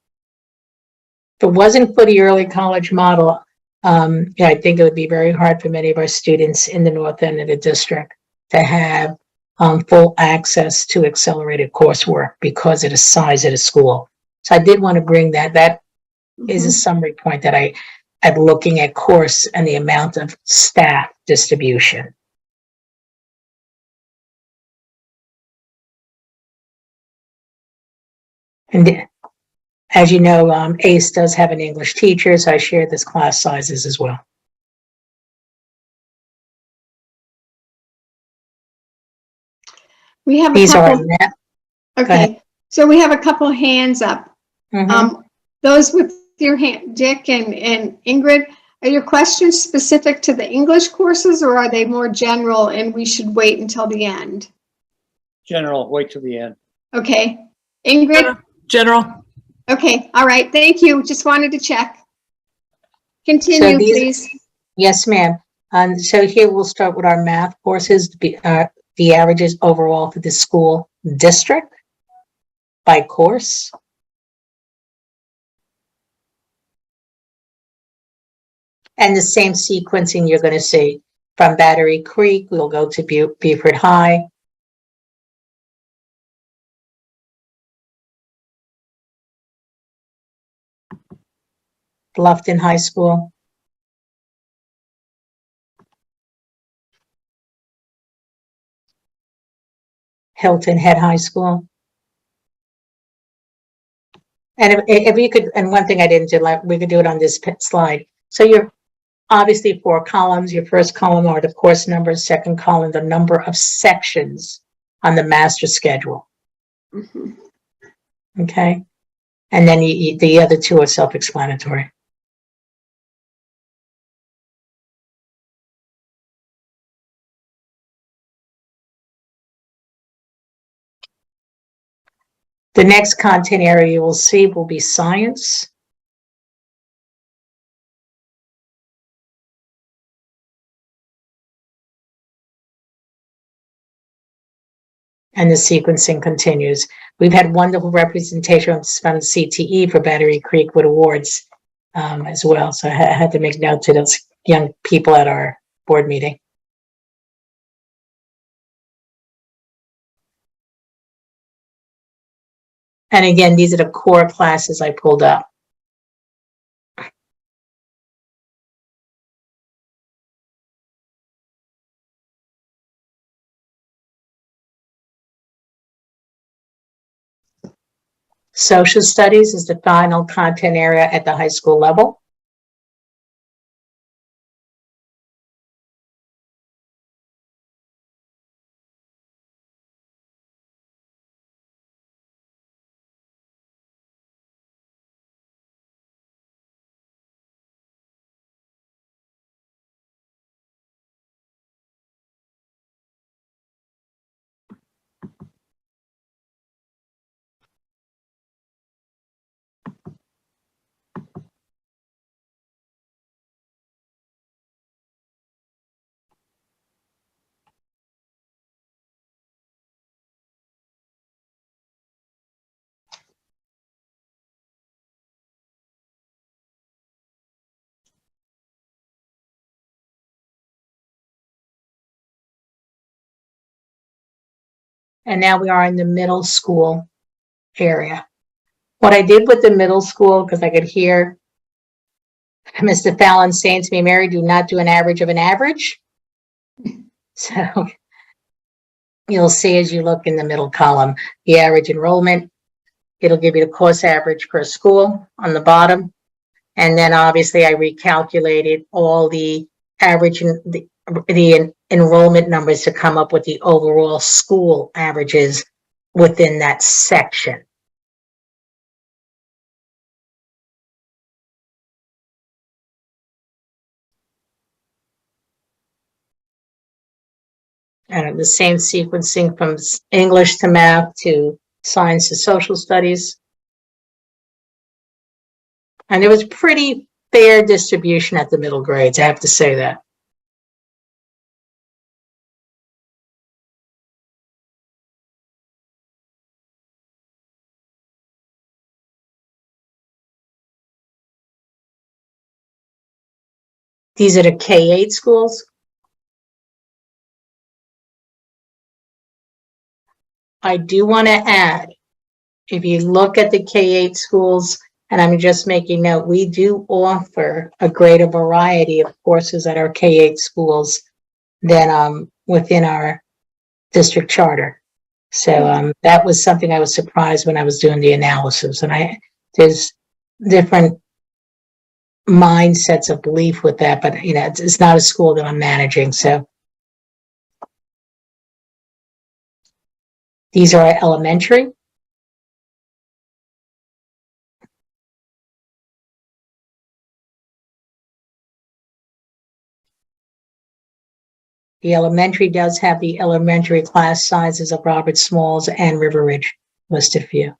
If it wasn't for the early college model, I think it would be very hard for many of our students in the north end of the district to have full access to accelerated coursework because of the size of the school. So I did want to bring that. That is a summary point that at looking at course and the amount of staff distribution. And as you know, ACE does have an English teacher, so I shared this class sizes as well. We have a These are couple. net. Okay, so we have a couple hands up. Those with your hand, Dick and Ingrid, are your questions specific to the English courses or are they more general and we should wait until the end? General, wait till the end. Okay, Ingrid? General. Okay, all right, thank you. Just wanted to check. Continue, please. Yes, ma'am. So here we'll start with our math courses, the averages overall for the school district by course. And the same sequencing you're going to see from Battery Creek, we'll go to Beaufort High. Bluffton High School. Hilton Head High School. And if you could, and one thing I didn't do, like we could do it on this slide. So you're obviously 4 columns. Your first column are the course numbers, second column, the number of sections on the master schedule. Okay. And then the other 2 are self-explanatory. The next content area you will see will be science. And the sequencing continues. We've had wonderful representation from CTE for Battery Creek with awards as well. So I had to make note to those young people at our board meeting. And again, these are the core classes I pulled up. Social studies is the final content area at the high school level. And now we are in the middle school area. What I did with the middle school, because I could hear Mr. Fallon saying to me, Mary, do not do an average of an average. So you'll see as you look in the middle column, the average enrollment. It'll give you the course average per school on the bottom. And then obviously I recalculated all the average, the enrollment numbers to come up with the overall school averages within that section. And the same sequencing from English to math to science to social studies. And it was pretty fair distribution at the middle grades, I have to say that. These are the K-8 schools. I do want to add, if you look at the K-8 schools, and I'm just making note, we do offer a greater variety of courses at our K-8 schools than within our district charter. So that was something I was surprised when I was doing the analysis. And there's different mindsets of belief with that, but it's not a school that I'm managing. So these are elementary. The elementary does have the elementary class sizes of Robert Smalls and River Ridge listed for you.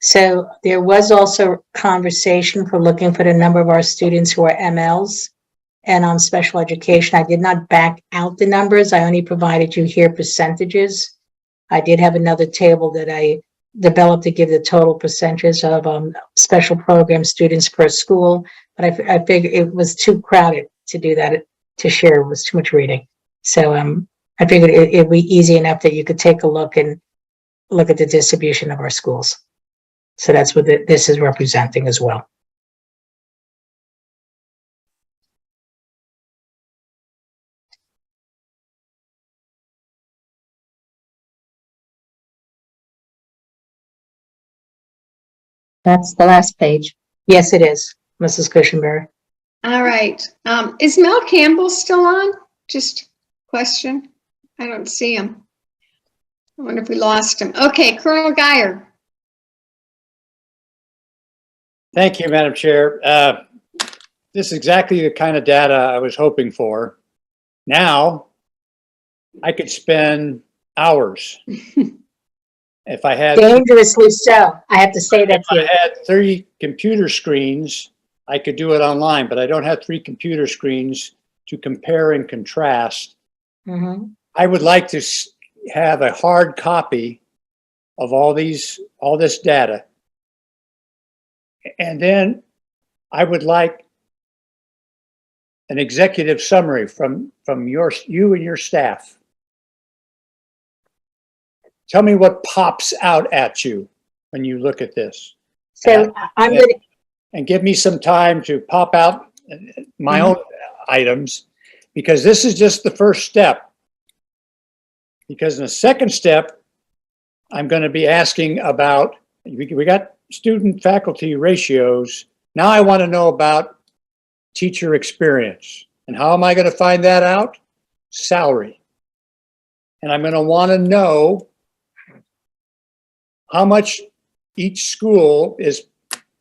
So there was also conversation for looking for the number of our students who are MLs and on special education. I did not back out the numbers. I only provided you here percentages. I did have another table that I developed to give the total percentages of special program students per school, but I figured it was too crowded to do that, to share. It was too much reading. So I figured it'd be easy enough that you could take a look and look at the distribution of our schools. So that's what this is representing as well. That's the last page. Yes, it is, Mrs. Cushenberry. All right. Is Mel Campbell still on? Just question. I don't see him. I wonder if we lost him. Okay, Colonel Geyer. Thank you, Madam Chair. This is exactly the kind of data I was hoping for. Now, I could spend hours if I had. Dangerously so. I have to say that to you. If I had 3 computer screens, I could do it online, but I don't have 3 computer screens to compare and contrast. Mm-hmm. I would like to have a hard copy of all this data. And then I would like an executive summary from you and your staff. Tell me what pops out at you when you look at this. So I'm going to. And give me some time to pop out my own items, because this is just the first step. Because in the second step, I'm going to be asking about, we got student faculty ratios. Now I want to know about teacher experience. And how am I going to find that out? Salary. And I'm going to want to know how much each school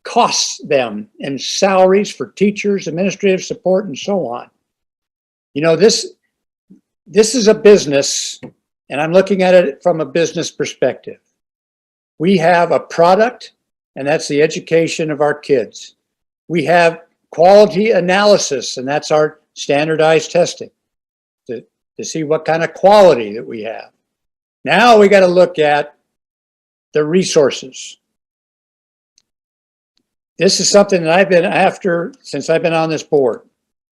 costs them in salaries for teachers, administrative support, and so on. This is a business, and I'm looking at it from a business perspective. We have a product, and that's the education of our kids. We have quality analysis, and that's our standardized testing to see what kind of quality that we have. Now we got to look at the resources. This is something that I've been after since I've been on this board.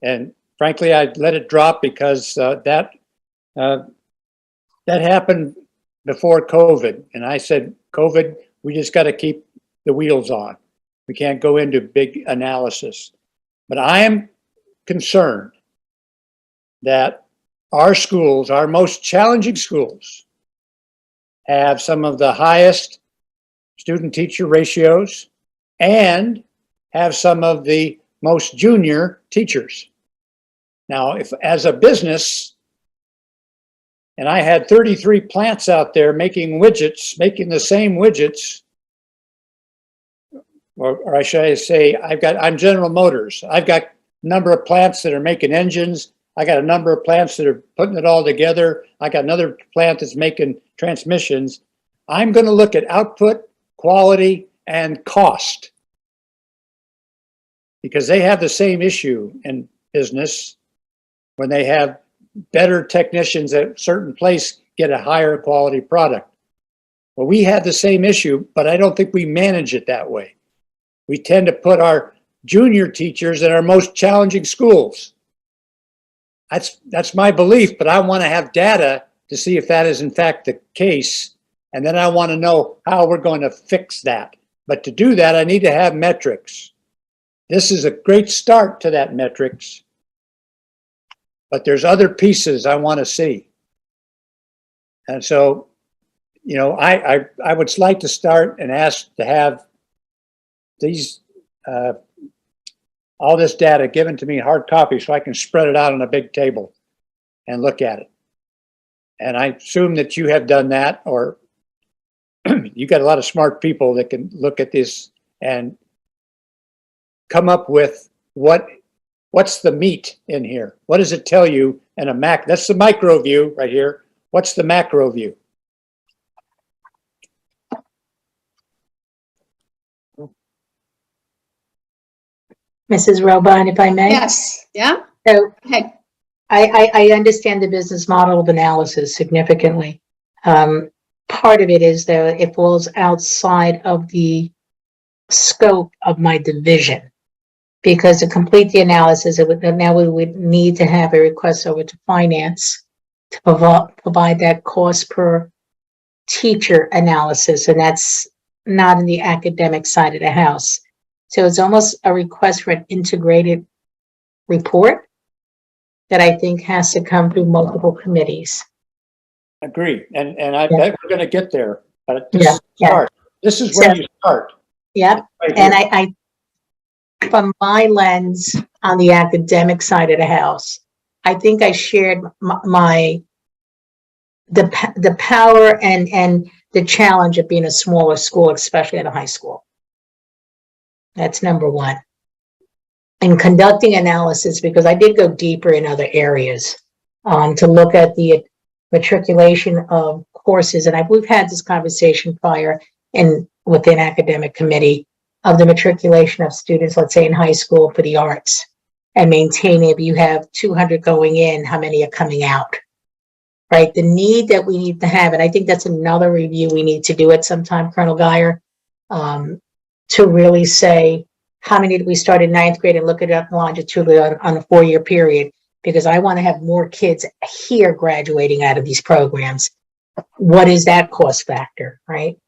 And frankly, I let it drop because that happened before COVID. And I said, COVID, we just got to keep the wheels on. We can't go into big analysis. But I am concerned that our schools, our most challenging schools, have some of the highest student-teacher ratios and have some of the most junior teachers. Now, if as a business, and I had 33 plants out there making widgets, making the same widgets, or I should say, I'm General Motors. I've got a number of plants that are making engines. I got a number of plants that are putting it all together. I got another plant that's making transmissions. I'm going to look at output, quality, and cost, because they have the same issue in business. When they have better technicians at a certain place get a higher quality product. Well, we have the same issue, but I don't think we manage it that way. We tend to put our junior teachers in our most challenging schools. That's my belief, but I want to have data to see if that is in fact the case. And then I want to know how we're going to fix that. But to do that, I need to have metrics. This is a great start to that metrics, but there's other pieces I want to see. And so, you know, I would like to start and ask to have these, all this data given to me in hard copy so I can spread it out on a big table and look at it. And I assume that you have done that, or you got a lot of smart people that can look at this and come up with what's the meat in here? What does it tell you in a that's the micro view right here. What's the macro view? Mrs. Robon, if I may? Yes, yeah, So okay. I understand the business model of analysis significantly. Part of it is that it falls outside of the scope of my division. Because to complete the analysis, now we would need to have a request over to finance to provide that cost per teacher analysis, and that's not in the academic side of the house. So it's almost a request for an integrated report that I think has to come through multiple committees. Agree. And I bet we're going to get there, but this Yeah, is the start. This is where you start. Yep. Right And here. I, from my lens on the academic side of the house, I think I shared the power and the challenge of being a smaller school, especially at a high school. That's number one. And conducting analysis, because I did go deeper in other areas to look at the matriculation of courses. And we've had this conversation prior within academic committee of the matriculation of students, let's say in high school for the arts, and maintaining, if you have 200 going in, how many are coming out, right? The need that we need to have, and I think that's another review we need to do at some time, Colonel Geyer, to really say, how many did we start in ninth grade and look it up longitudinally on a 4-year period? Because I want to have more kids here graduating out of these programs. What is that cost factor, right?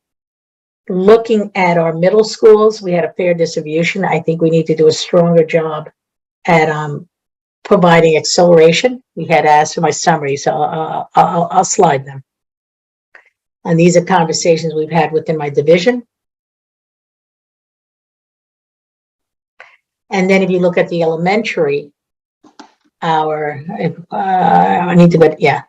Looking at our middle schools, we had a fair distribution. I think we need to do a stronger job at providing acceleration. We had asked for my summary, so I'll slide them. And these are conversations we've had within my division. And then if you look at the elementary, I need to, but yeah.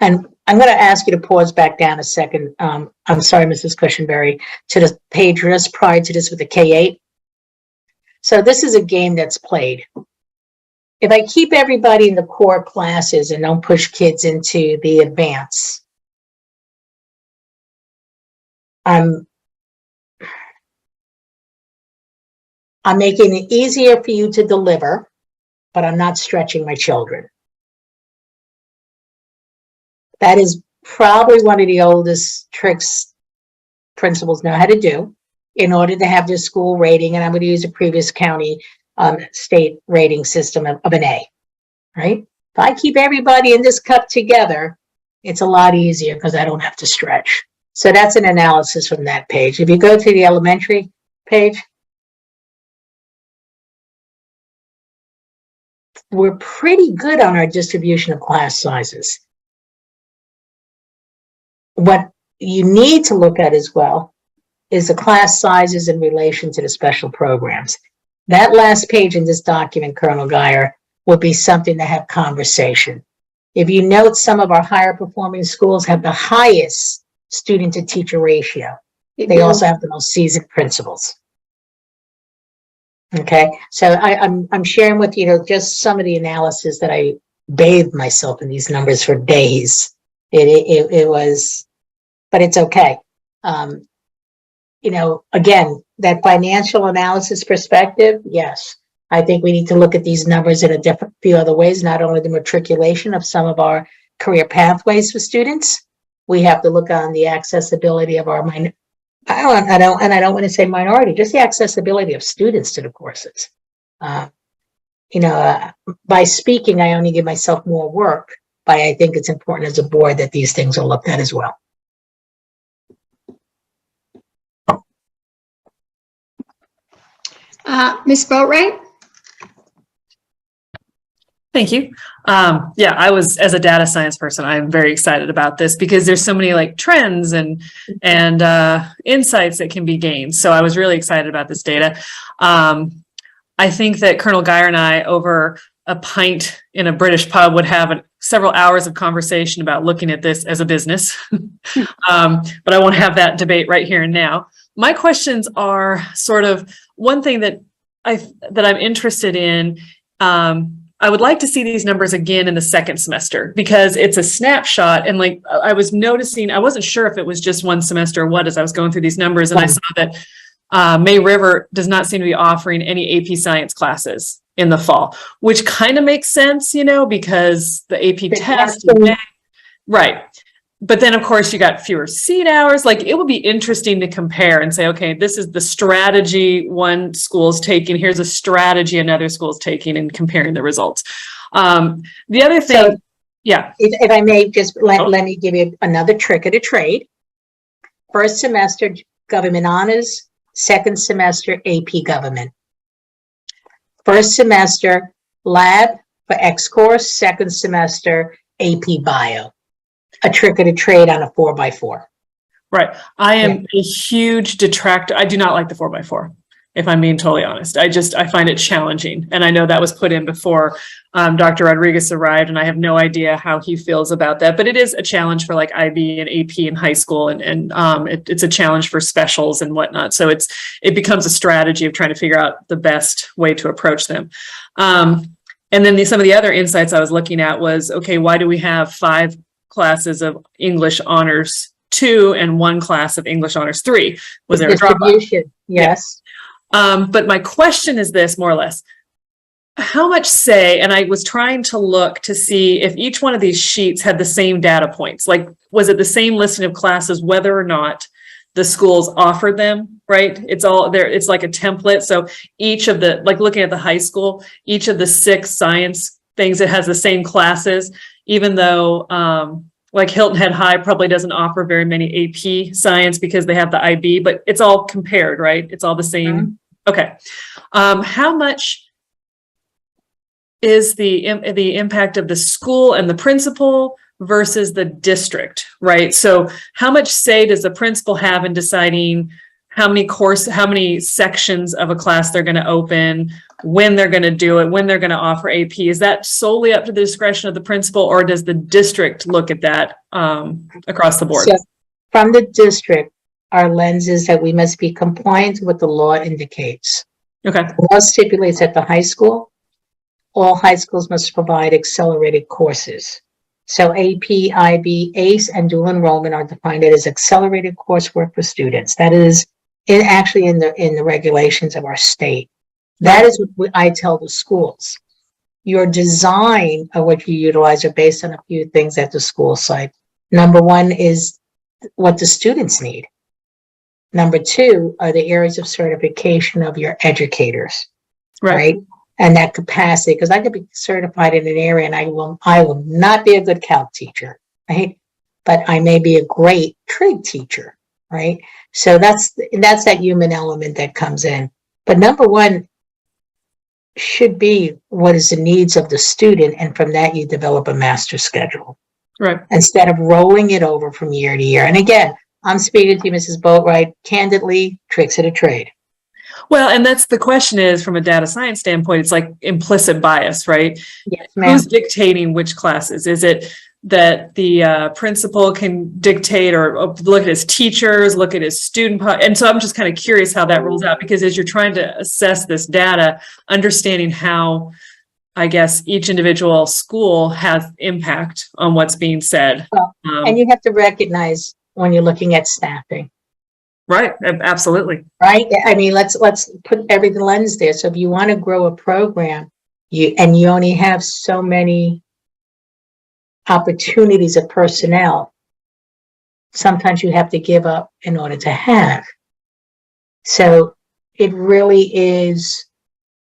And I'm going to ask you to pause back down a second. I'm sorry, Mrs. Cushenberry, to the page just prior to this with the K-8. So this is a game that's played. If I keep everybody in the core classes and don't push kids into the advance, I'm making it easier for you to deliver, but I'm not stretching my children. That is probably one of the oldest tricks principals know how to do in order to have their school rating. And I'm going to use a previous county state rating system of an A, right? If I keep everybody in this cup together, it's a lot easier because I don't have to stretch. So that's an analysis from that page. If you go to the elementary page, we're pretty good on our distribution of class sizes. What you need to look at as well is the class sizes in relation to the special programs. That last page in this document, Colonel Geyer, would be something to have conversation. If you note, some of our higher performing schools have the highest student to teacher ratio. They also have the most seasoned principals. Okay, so I'm sharing with you, just some of the analysis that I bathed myself in these numbers for days. It was, but it's okay. Again, that financial analysis perspective, yes, I think we need to look at these numbers in a different few other ways, not only the matriculation of some of our career pathways for students. We have to look on the accessibility of our I don't want to say minority, just the accessibility of students to the courses. By speaking, I only give myself more work, but I think it's important as a board that these things are looked at as well. Ms. Boatright? Thank you. Yeah, I was, as a data science person, I'm very excited about this because there's so many like trends and insights that can be gained. So I was really excited about this data. I think that Colonel Geyer and I, over a pint in a British pub, would have several hours of conversation about looking at this as a business. But I won't have that debate right here and now. My questions are sort of one thing that I'm interested in. I would like to see these numbers again in the second semester because it's a snapshot. And like I was noticing, I wasn't sure if it was just one semester or what as I was going through these numbers. And I saw that May River does not seem to be offering any AP science classes in the fall, which kind of makes sense, because the AP test. Right. But then, of course, you got fewer seat hours. Like, it would be interesting to compare and say, okay, this is the strategy one school's taking. Here's a strategy another school's taking, and comparing the results. The other thing, so, if I may just let me give you another trick of the trade. First semester, government honors. Second semester, AP government. First semester, lab for X course. Second semester, AP bio. A trick of the trade on a 4x4. Right. I am a huge detractor. I do not like the 4x4, if I'm being totally honest. I find it challenging. And I know that was put in before Dr. Rodriguez arrived, and I have no idea how he feels about that. But it is a challenge for like IB and AP in high school, and it's a challenge for specials and whatnot. So it becomes a strategy of trying to figure out the best way to approach them. And then some of the other insights I was looking at was, okay, why do we have 5 classes of English Honors 2 and 1 class of English Honors 3? Was there a distribution? Yes. But my question is this, more or less, how much say, and I was trying to look to see if each one of these sheets had the same data points, like was it the same listing of classes, whether or not the schools offered them, right? It's all there. It's like a template. So each of the, like looking at the high school, each of the 6 science things, it has the same classes, even though like Hilton Head High probably doesn't offer very many AP science because they have the IB, but it's all compared, right? It's all the same. Okay. How much is the impact of the school and the principal versus the district, right? So how much say does the principal have in deciding how many sections of a class they're going to open, when they're going to do it, when they're going to offer AP? Is that solely up to the discretion of the principal, or does the district look at that across the board? So from the district, our lens is that we must be compliant with what the law indicates. Okay. The law stipulates at the high school, all high schools must provide accelerated courses. So AP, IB, ACE, and dual enrollment are defined as accelerated coursework for students. That is actually in the regulations of our state. That is what I tell the schools. Your design of what you utilize are based on a few things at the school site. Number 1 is what the students need. Number 2 are the areas of certification of your educators, right? And that capacity, because I could be certified in an area and I will not be a good calc teacher, right? but I may be a great trig teacher, right? So that's that human element that comes in. But number one should be what is the needs of the student, and from that you develop a master schedule. Right. Instead of rolling it over from year to year. And again, I'm speaking to you, Mrs. Boatwright, candidly, tricks of the trade. Well, and that's the question is from a data science standpoint, it's like implicit bias, right? Yes, ma'am. Who's dictating which classes? Is it that the principal can dictate or look at his teachers, look at his and so I'm just kind of curious how that rolls out, because as you're trying to assess this data, understanding how, I guess, each individual school has impact on what's being said. Well, and you have to recognize when you're looking at staffing. Right, absolutely. Right? I mean, let's put every lens there. So if you want to grow a program, you only have so many opportunities of personnel, sometimes you have to give up in order to have. So it really is,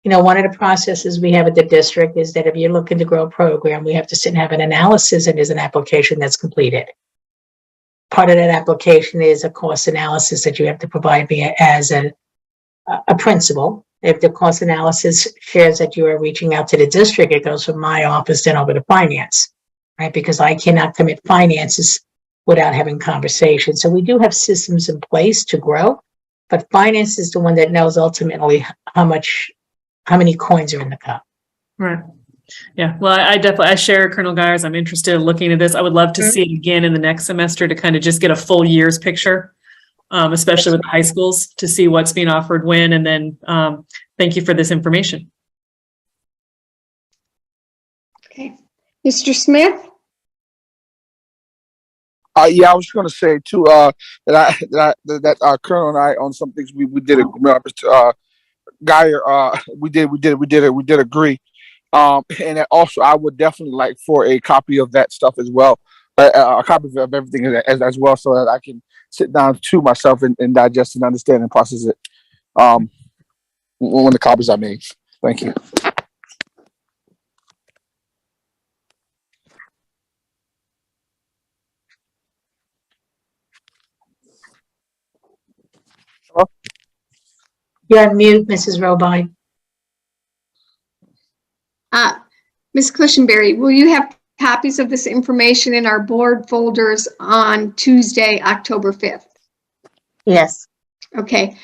one of the processes we have at the district is that if you're looking to grow a program, we have to sit and have an analysis, and there's an application that's completed. Part of that application is a cost analysis that you have to provide me as a principal. If the cost analysis shares that you are reaching out to the district, it goes from my office then over to finance, right? Because I cannot commit finances without having conversations. So we do have systems in place to grow, but finance is the one that knows ultimately how many coins are in the cup. Right. Yeah. Well, I definitely, I share Colonel Geyer's. I'm interested in looking at this. I would love to see it again in the next semester to kind of just get a full year's picture, especially with the high schools, to see what's being offered when. And then thank you for this information. Okay. Mr. Smith? Yeah, I was going to say too that Colonel and I on some things we did Geyer we did agree. And also, I would definitely like for a copy of that stuff as well, a copy of everything as well, so that I can sit down to myself and digest and understand and process it when the copies are made. Thank you. You're on mute, Mrs. Robine. Ms. Cushenberry, will you have copies of this information in our board folders on Tuesday, October 5th? Yes. Okay.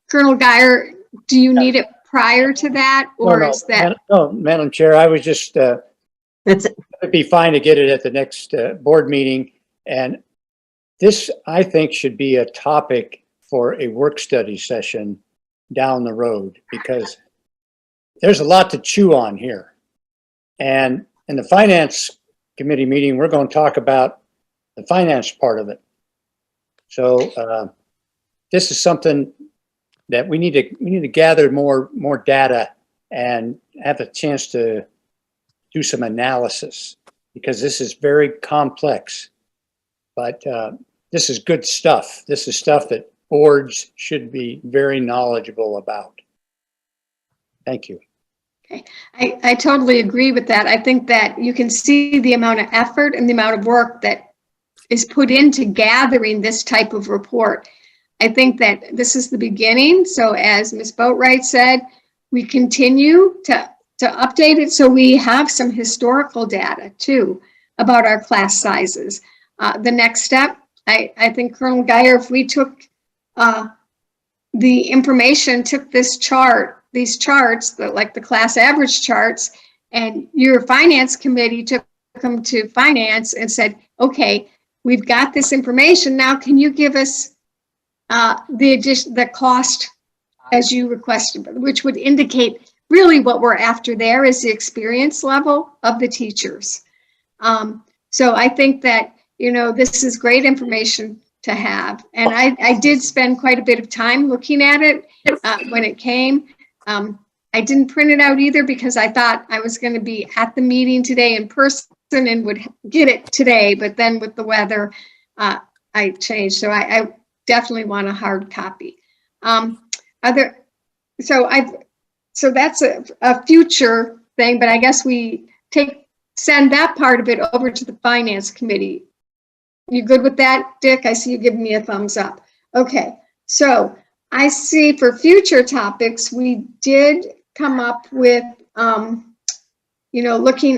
Colonel Geyer, do you need it prior to that, or is that? No, Madam Chair, I was just, it'd be fine to get it at the next board meeting. And this, I think, should be a topic for a work study session down the road, because there's a lot to chew on here. And in the finance committee meeting, we're going to talk about the finance part of it. So this is something that we need to gather more data and have a chance to do some analysis, because this is very complex. But this is good stuff. This is stuff that boards should be very knowledgeable about. Thank you. Okay. I totally agree with that. I think that you can see the amount of effort and the amount of work that is put into gathering this type of report. I think that this is the beginning. So as Ms. Boatwright said, we continue to update it so we have some historical data too about our class sizes. The next step, I think Colonel Geyer, if we took the information, took these charts, like the class average charts, and your finance committee took them to finance and said, okay, we've got this information. Now, can you give us the cost as you requested, which would indicate really what we're after there is the experience level of the teachers. So I think that, this is great information to have. And I did spend quite a bit of time looking at it when it came. I didn't print it out either because I thought I was going to be at the meeting today in person and would get it today. But then with the weather, I changed. So I definitely want a hard copy. So that's a future thing, but I guess we send that part of it over to the finance committee You good with that, Dick? I see you giving me a thumbs up. Okay, so I see for future topics, we did come up with, looking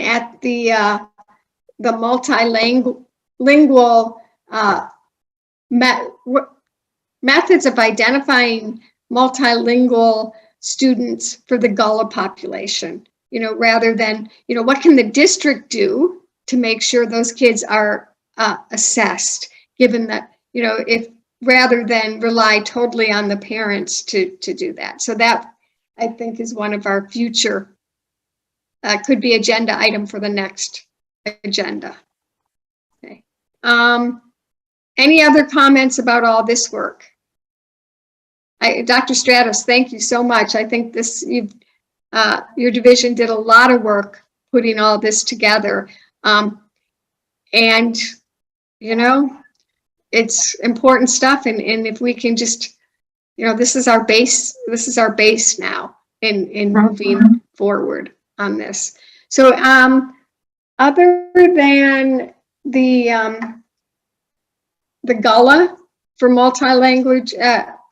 at the multilingual methods of identifying multilingual students for the Gullah population, rather than, what can the district do to make sure those kids are assessed, given that, if rather than rely totally on the parents to do that. So that, I think, is one of our future, could be agenda item for the next agenda. Okay. Any other comments about all this work? Dr. Stratos, thank you so much. I think your division did a lot of work putting all this together. And, it's important stuff. And if we can just, this is our base now in moving forward on this. So, other than the Gullah for multi-language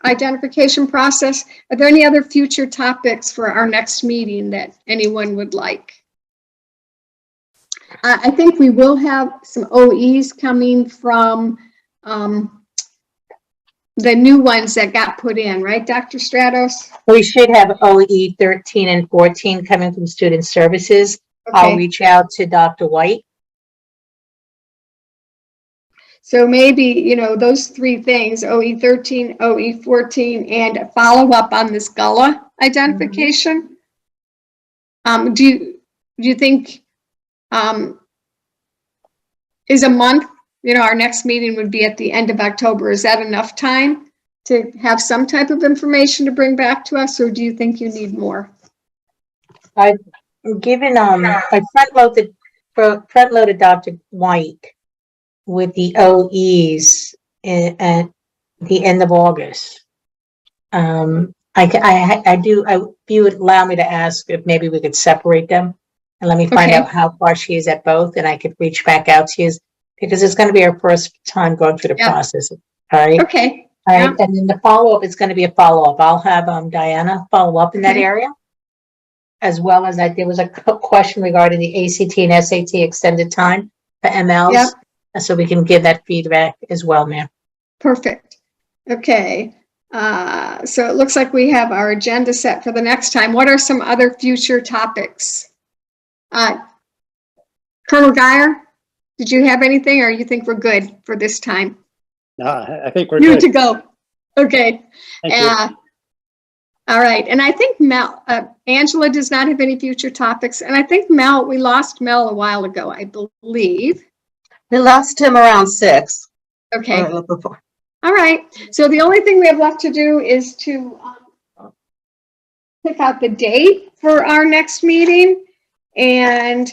identification process, are there any other future topics for our next meeting that anyone would like? I think we will have some OEs coming from the new ones that got put in, right, Dr. Stratos? We should have OE 13 and 14 coming from Student Services. Okay. I'll reach out to Dr. White. So maybe, those three things, OE 13, OE 14, and a follow-up on this Gullah identification. Do you think is a month, our next meeting would be at the end of October. Is that enough time to have some type of information to bring back to us, or do you think you need more? I front-loaded Dr. White with the OEs at the end of August. If you would allow me to ask if maybe we could separate them and let me find out how far she is at both, and I could reach back out to you, because it's going to be our first time going through the process. All right. Okay. All right. And then the follow-up is going to be a follow-up. I'll have Diana follow up in that area, as well as there was a question regarding the ACT and SAT extended time for MLs. Yep. So we can give that feedback as well, ma'am. Perfect. Okay. So it looks like we have our agenda set for the next time. What are some other future topics? Colonel Geyer, did you have anything, or you think we're good for this time? No, I think we're Good good. to go. Okay. Thank you. All right. And I think Angela does not have any future topics. And I think we lost Mel a while ago, I believe. We lost him around 6. Okay. Before. All right. So the only thing we have left to do is to pick out the date for our next meeting. And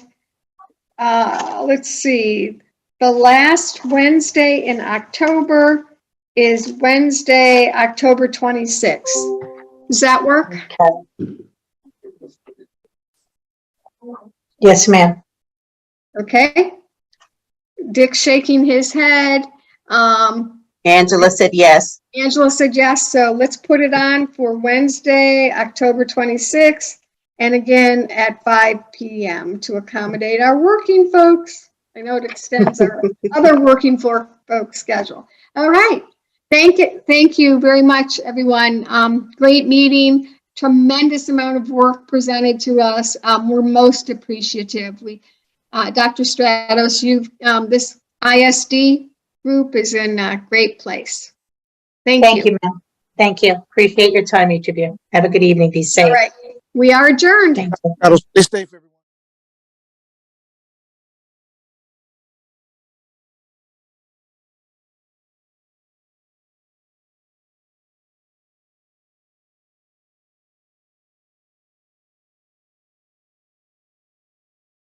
let's see. The last Wednesday in October is Wednesday, October 26th. Does that work? Okay. Yes, ma'am. Okay. Dick's shaking his head. Angela said yes. Angela said yes. So let's put it on for Wednesday, October 26th. And again at 5 p.m. to accommodate our working folks. I know it extends our other working folks schedule. All right. Thank you very much, everyone. Great meeting. Tremendous amount of work presented to us. We're most appreciative. Dr. Stratos, this ISD group is in a great place. Thank you, ma'am. Thank you. Appreciate your time, each of you. Have a good evening. Be safe. All right. We are adjourned. Thank you. Stay safe, everybody.